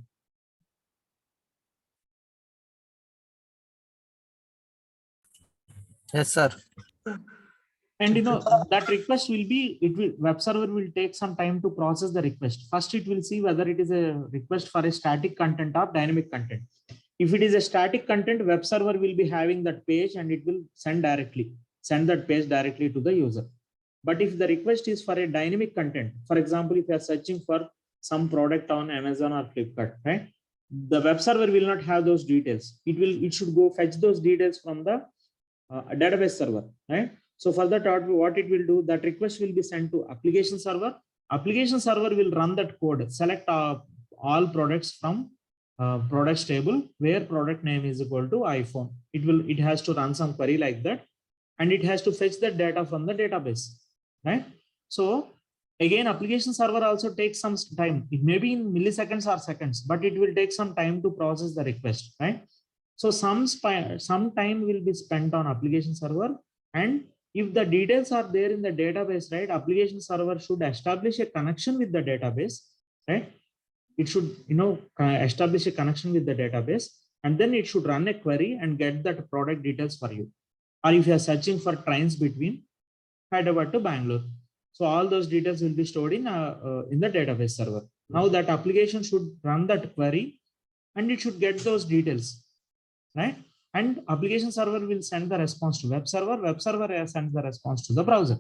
Yes, sir. And that request will be, web server will take some time to process the request. First, it will see whether it is a request for a static content or dynamic content. If it is a static content, web server will be having that page and it will send that page directly to the user. But if the request is for a dynamic content, for example, if you are searching for some product on Amazon or Flipkart, right, the web server will not have those details. It should go fetch those details from the database server, right? So for that, what it will do, that request will be sent to application server. Application server will run that code, select all products from products table where product name is equal to iPhone. It has to run some query like that, and it has to fetch that data from the database, right? So again, application server also takes some time. It may be in milliseconds or seconds, but it will take some time to process the request, right? So some time will be spent on application server, and if the details are there in the database, right, application server should establish a connection with the database, right? It should establish a connection with the database, and then it should run a query and get that product details for you. Or if you are searching for trains between Hyderabad to Bangalore. So all those details will be stored in the database server. Now that application should run that query and it should get those details, right? And application server will send the response to web server. Web server sends the response to the browser.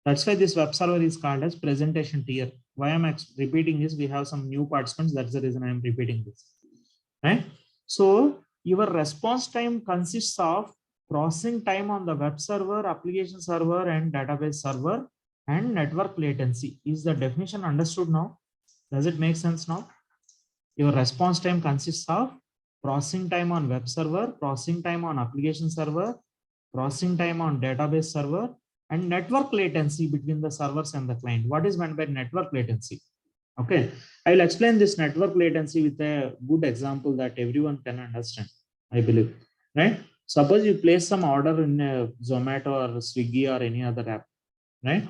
That's why this web server is called as presentation tier. Why I'm repeating this? We have some new participants. That's the reason I'm repeating this, right? So your response time consists of processing time on the web server, application server, and database server, and network latency. Is the definition understood now? Does it make sense now? Your response time consists of processing time on web server, processing time on application server, processing time on database server, and network latency between the servers and the client. What is meant by network latency? Okay, I will explain this network latency with a good example that everyone can understand, I believe, right? Suppose you place some order in a Zomato or Swiggy or any other app, right?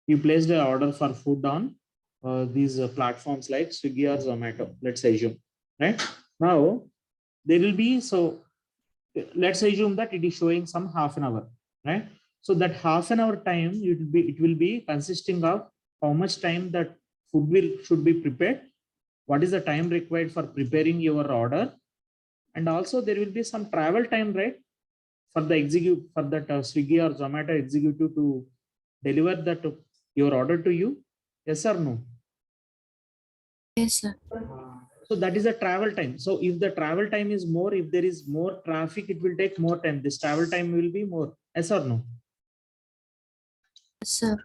You placed an order for food on these platforms like Swiggy or Zomato, let's assume, right? Now, there will be, so let's assume that it is showing some half an hour, right? So that half an hour time, it will be consisting of how much time that food should be prepared, what is the time required for preparing your order, and also there will be some travel time, right, for the Swiggy or Zomato executive to deliver that your order to you. Yes or no? Yes, sir. So that is a travel time. So if the travel time is more, if there is more traffic, it will take more time. This travel time will be more. Yes or no? Yes, sir.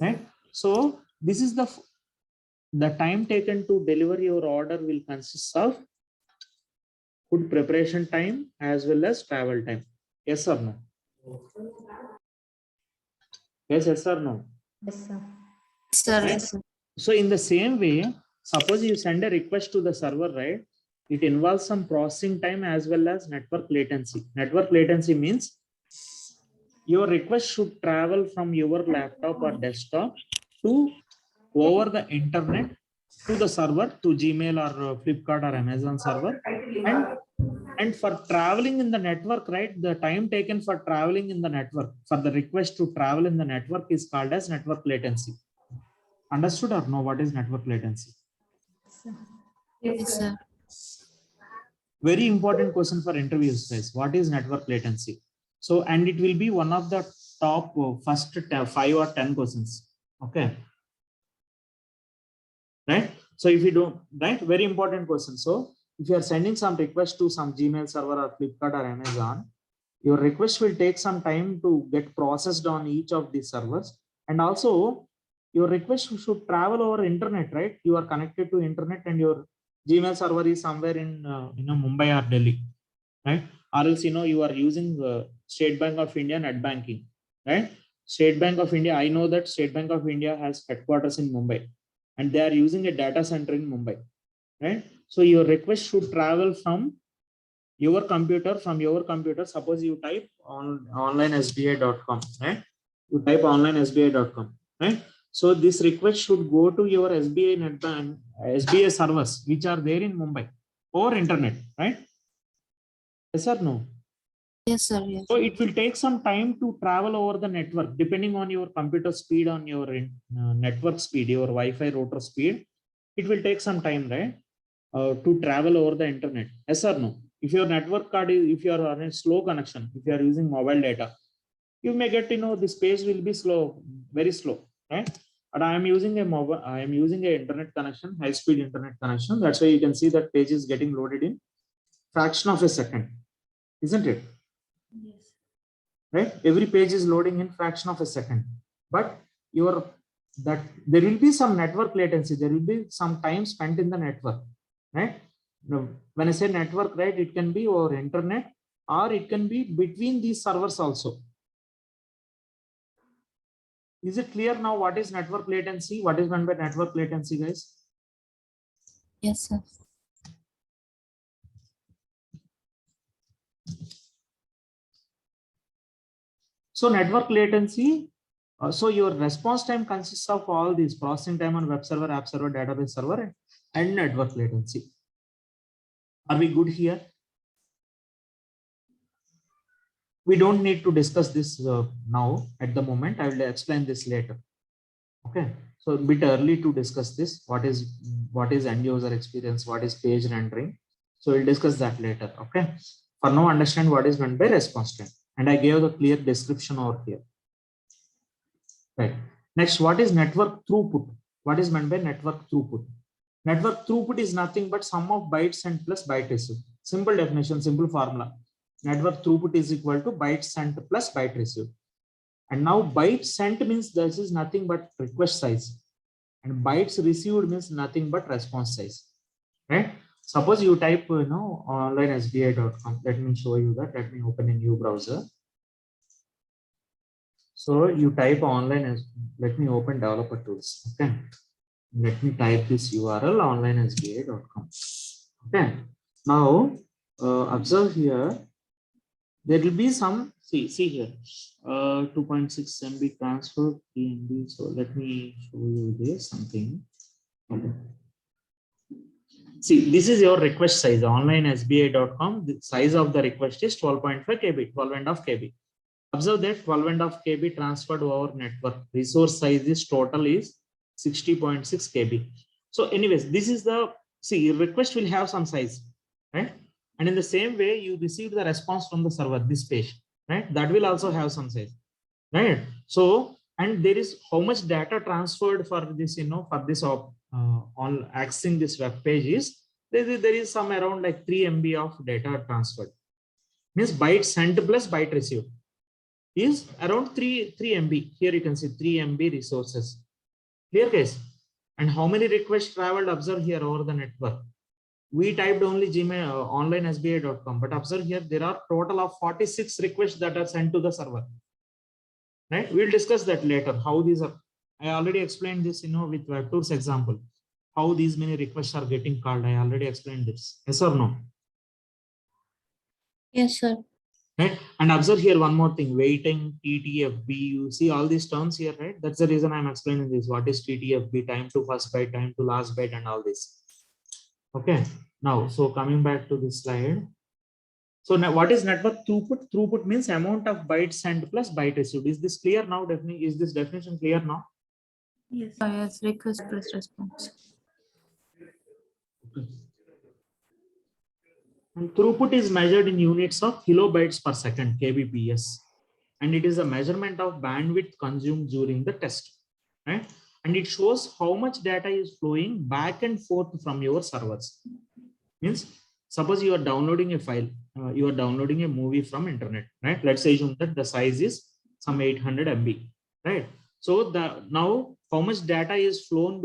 Right. So this is the time taken to deliver your order will consist of food preparation time as well as travel time. Yes or no? Yes or no? Yes, sir. Sir, Right? yes, sir. So in the same way, suppose you send a request to the server, right? It involves some processing time as well as network latency. Network latency means your request should travel from your laptop or desktop to over the internet to the server, to Gmail or Flipkart or Amazon server. And for traveling in the network, right, the time taken for traveling in the network, for the request to travel in the network is called as network latency. Understood or no? What is network latency? Yes, sir. Very important question for interviews, guys. What is network latency? So, and it will be one of the top first 5 or 10 questions. Okay. Right. So if you don't, right, very important question. So if you are sending some request to some Gmail server or Flipkart or Amazon, your request will take some time to get processed on each of these servers. And also your request should travel over internet, right? You are connected to internet and your Gmail server is somewhere in Mumbai or Delhi, right? Or else, you are using State Bank of India net banking, right? State Bank of India, I know that State Bank of India has headquarters in Mumbai and they are using a data center in Mumbai, right? So your request should travel from your computer, suppose you type on onlinesba.com, right? You type onlinesba.com, right? So this request should go to your SBI net bank, SBI servers, which are there in Mumbai over internet, right? Yes or no? Yes, sir. Yes. So it will take some time to travel over the network, depending on your computer speed, on your network speed, your Wi-Fi router speed. It will take some time, right, to travel over the internet. Yes or no? If your network card is, if you are on a slow connection, if you are using mobile data, you may get this page will be slow, very slow, right? But I am using a internet connection, high speed internet connection. That's why you can see that page is getting loaded in fraction of a second, isn't it? Yes. Right? Every page is loading in fraction of a second. But there will be some network latency. There will be some time spent in the network, right? Now, when I say network, right, it can be over internet or it can be between these servers also. Is it clear now what is network latency? What is meant by network latency, guys? Yes, sir. So network latency, so your response time consists of all these: processing time on web server, app server, database server, and network latency. Are we good here? we don't need to discuss this now at the moment. I will explain this later. Okay, so a bit early to discuss this. What is end user experience? What is page rendering? So we'll discuss that later. Okay. For now, understand what is meant by response time. And I gave the clear description over here. Right. Next, what is network throughput? What is meant by network throughput? Network throughput is nothing but sum of bytes sent plus byte received. Simple definition, simple formula. Network throughput is equal to bytes sent plus byte received. And now bytes sent means this is nothing but request size. And bytes received means nothing but response size. Right? Suppose you type, onlinesbi.com. Let me show you that. Let me open a new browser. So you type online as, let me open developer tools. Okay. Let me type this URL onlinesba.com. Okay. Now observe here. There will be some, see here, 2.6 MB transfer, 3 MB. So let me show you this something. Okay. See, this is your request size, onlinesba.com. The size of the request is 12.5 KB, 12.5 KB. Observe that 12.5 KB transferred over network. Resource size is total is 60.6 KB. So anyways, this is the, see, request will have some size, right? And in the same way, you receive the response from the server, this page, right? That will also have some size, right? So, and there is how much data transferred for this, for this on accessing this web page is, there is some around like 3 MB of data transferred. Means byte sent plus byte received is around 3 MB. Here you can see 3 MB resources. Clear case? And how many requests traveled? Observe here over the network. We typed only Gmail onlinesba.com, but observe here there are total of 46 requests that are sent to the server. Right? We'll discuss that later. How these are. I already explained this, with WebTools example. How these many requests are getting called. I already explained this. Yes or no? Yes, sir. Right? And observe here one more thing, waiting, TTFB, you see all these terms here, right? That's the reason I'm explaining this. What is TTFB, time to first byte, time to last byte, and all this. Okay. Now, so coming back to this slide. So now what is network throughput? Throughput means amount of bytes sent plus byte received. Is this clear now? Definitely. Is this definition clear now? Yes. Yes, request plus response. Okay. And throughput is measured in units of kilobytes per second, kbps, and it is a measurement of bandwidth consumed during the test, right? And it shows how much data is flowing back and forth from your servers. Means, suppose you are downloading a file, you are downloading a movie from internet, right? Let's assume that the size is some 800 MB, right? So now how much data is flown,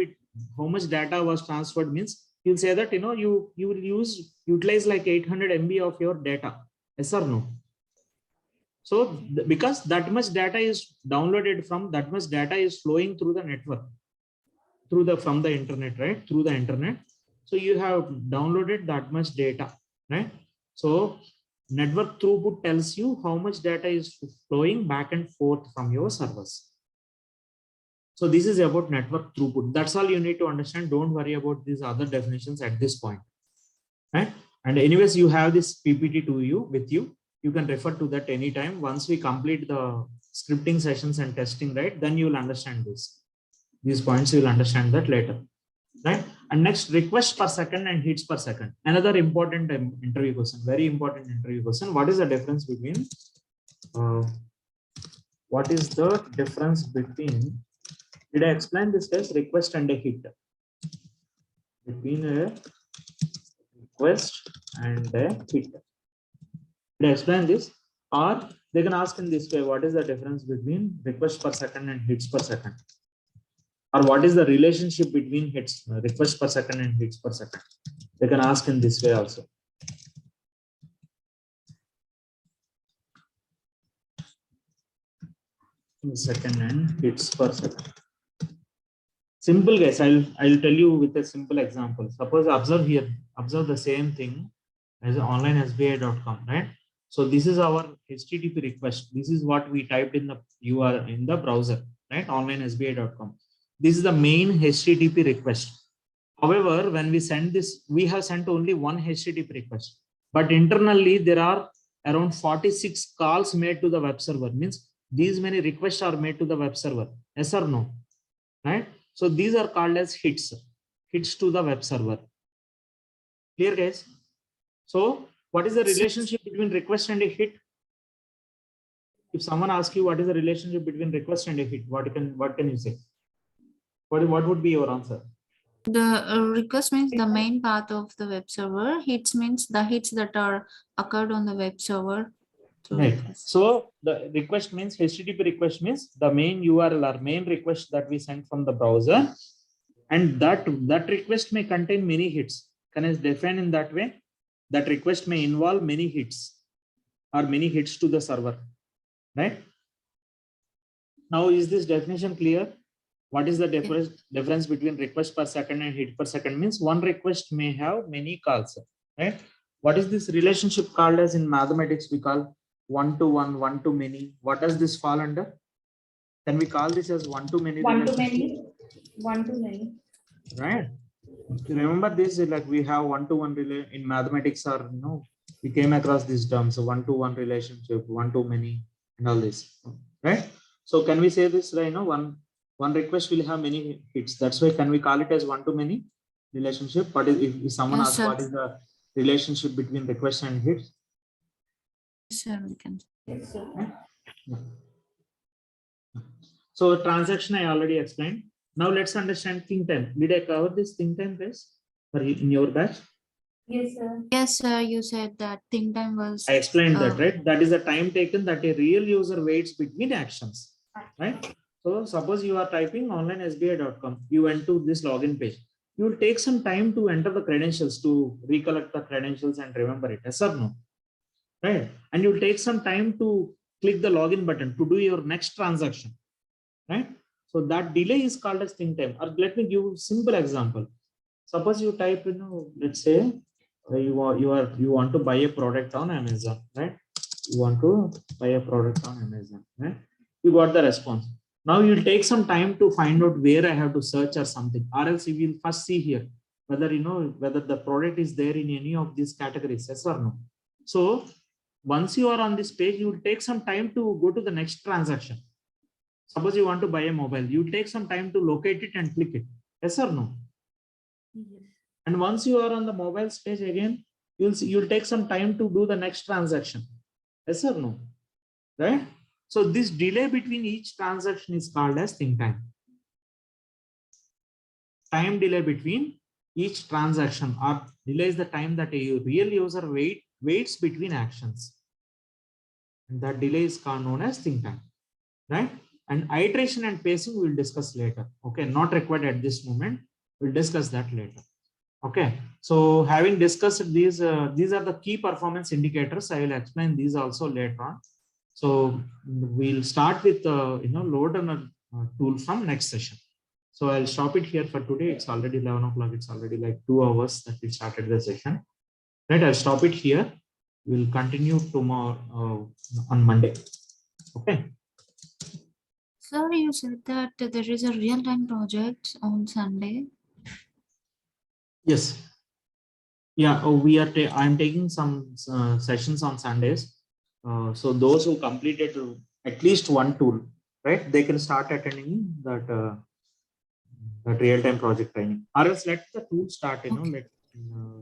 how much data was transferred means, you'll say that, you will utilize like 800 MB of your data. Yes or no? So because that much data is downloaded from, that much data is flowing through the network, from the internet, right? Through the internet. So you have downloaded that much data, right? So network throughput tells you how much data is flowing back and forth from your servers. So this is about network throughput. That's all you need to understand. Don't worry about these other definitions at this point, right? And anyways, you have this PPT with you. You can refer to that anytime. Once we complete the scripting sessions and testing, right, then you will understand this. These points you will understand that later, right? And next, requests per second and hits per second. Another important interview question, very important interview question. What is the difference between? What is the difference between? Did I explain this as request and a hit? Between a request and a hit. Did I explain this? Or they can ask in this way, what is the difference between request per second and hits per second? Or what is the relationship between hits, request per second and hits per second? They can ask in this way also. Second and hits per second. Simple guys, I'll tell you with a simple example. Suppose observe here, observe the same thing as onlinesba.com, right? So this is our HTTP request. This is what we typed in the URL in the browser, right? onlinesba.com. This is the main HTTP request. However, when we send this, we have sent only one HTTP request, but internally there are around 46 calls made to the web server. Means these many requests are made to the web server. Yes or no? Right? So these are called as hits to the web server. Clear, guys? So what is the relationship between request and a hit? If someone asks you what is the relationship between request and a hit, what can you say? What would be your answer? The request means the main path of the web server. Hits means the hits that are occurred on the web server. Right. So the request means HTTP request means the main URL or main request that we send from the browser, and that request may contain many hits. Can I define in that way? That request may involve many hits or many hits to the server. Right? Now, is this definition clear? What is the difference between request per second and hit per second? Means one request may have many calls. Right? What is this relationship called as in mathematics? We call one-to-one, one-to-many. What does this fall under? Can we call this as one-to-many? One-to-many. Right? Remember this, like we have one-to-one in mathematics, or we came across these terms, so one-to-one relationship, one-to-many, and all this. Right? So can we say this, right? One request will have many hits. That's why can we call it as one-to-many relationship? But if someone Yes, asks sir. what is the relationship between request and hits? Sir, we can. So transaction I already explained. Now let's understand think time. Did I cover this think time, guys, in your batch? Yes, sir. Yes, sir. You said that think time was. I explained that, right? That is the time taken that a real user waits between actions, right? So suppose you are typing onlinesbi.com. You went to this login page. You will take some time to enter the credentials, to recollect the credentials and remember it. Yes or no? Right? And you will take some time to click the login button to do your next transaction, right? So that delay is called as think time. Or let me give you a simple example. Suppose you type, let's say you want to buy a product on Amazon, right? You want to buy a product on Amazon, right? You got the response. Now you'll take some time to find out where I have to search or something, or else you will first see here whether whether the product is there in any of these categories, yes or no. So once you are on this page, you will take some time to go to the next transaction. Suppose you want to buy a mobile, you take some time to locate it and click it. Yes or no? Yes. And once you are on the mobile page again, you'll take some time to do the next transaction. Yes or no? Right? So this delay between each transaction is called as think time. Time delay between each transaction, or delay is the time that a real user waits between actions. And that delay is known as think time. Right? And iteration and pacing we'll discuss later. Okay, not required at this moment. We'll discuss that later. Okay, so having discussed these are the key performance indicators. I will explain these also later on. So we'll start with load runner tool from next session. So I'll stop it here for today. It's already 11 o'clock. It's already like 2 hours that we started the session. Right, I'll stop it here. We'll continue tomorrow on Monday. Okay. Sir, you said that there is a real-time project on Sunday. Yes. Yeah. I'm taking some sessions on Sundays. So those who completed at least one tool, right, they can start attending that real-time project training. Or else let the tool start. Okay.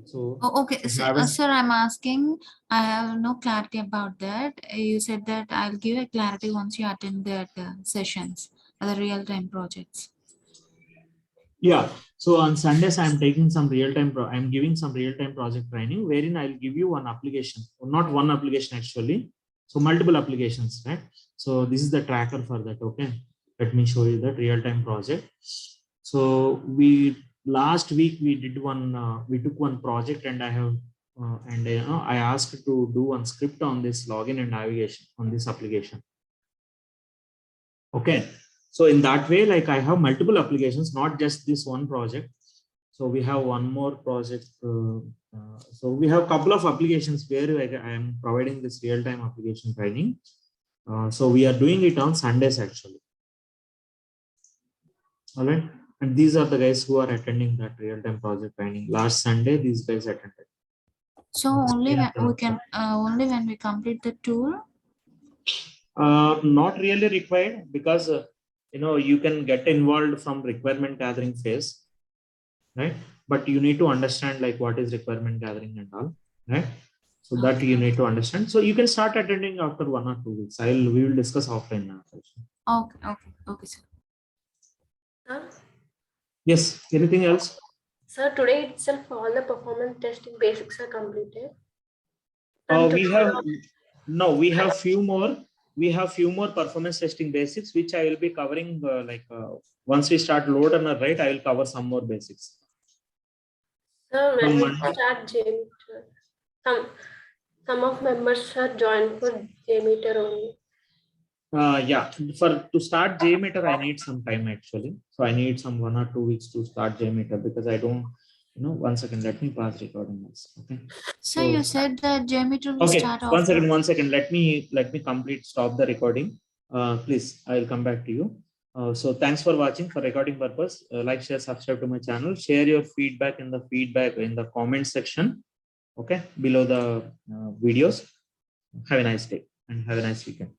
So. Okay, sir, I'm asking. I have no clarity about that. You said that I'll give a clarity once you attend that sessions, the real-time projects. Yeah. So on Sundays, I'm taking some I'm giving some real-time project training wherein I'll give you one application, or not one application actually. So multiple applications, right? So this is the tracker for that. Okay. Let me show you that real-time project. So last week we did we took one project, and I asked to do one script on this login and navigation on this application. Okay. So in that way, like I have multiple applications, not just this one project. So we have one more project. So we have a couple of applications where I am providing this real-time application training. So we are doing it on Sundays actually. All right. And these are the guys who are attending that real-time project training. Last Sunday, these guys attended. So only when we can, only when we complete the tool. Not really required because you can get involved from requirement gathering phase, right? But you need to understand like what is requirement gathering and all, right? So that you need to understand. So you can start attending after 1 or 2 weeks. We will discuss offline now. Okay, sir. Sir, Yes. Anything else? sir, today itself all the performance testing basics are completed. We have few more. We have few more performance testing basics, which I will be covering. Once we start load runner, right? I will cover some more basics. Sir, when From we Monday. start JMeter, some of members are joined for JMeter only. Yeah, to start JMeter, I need some time actually. So I need some 1 or 2 weeks to start JMeter because I don't, 1 second. Let me pause recording this. Okay. So you said that JMeter will Okay. start 1 second. after. 1 second. Let me stop the recording. Please, I will come back to you. So thanks for watching. For recording purpose, like, share, subscribe to my channel. Share your feedback in the comment section. Okay, below the videos. Have a nice day and have a nice weekend.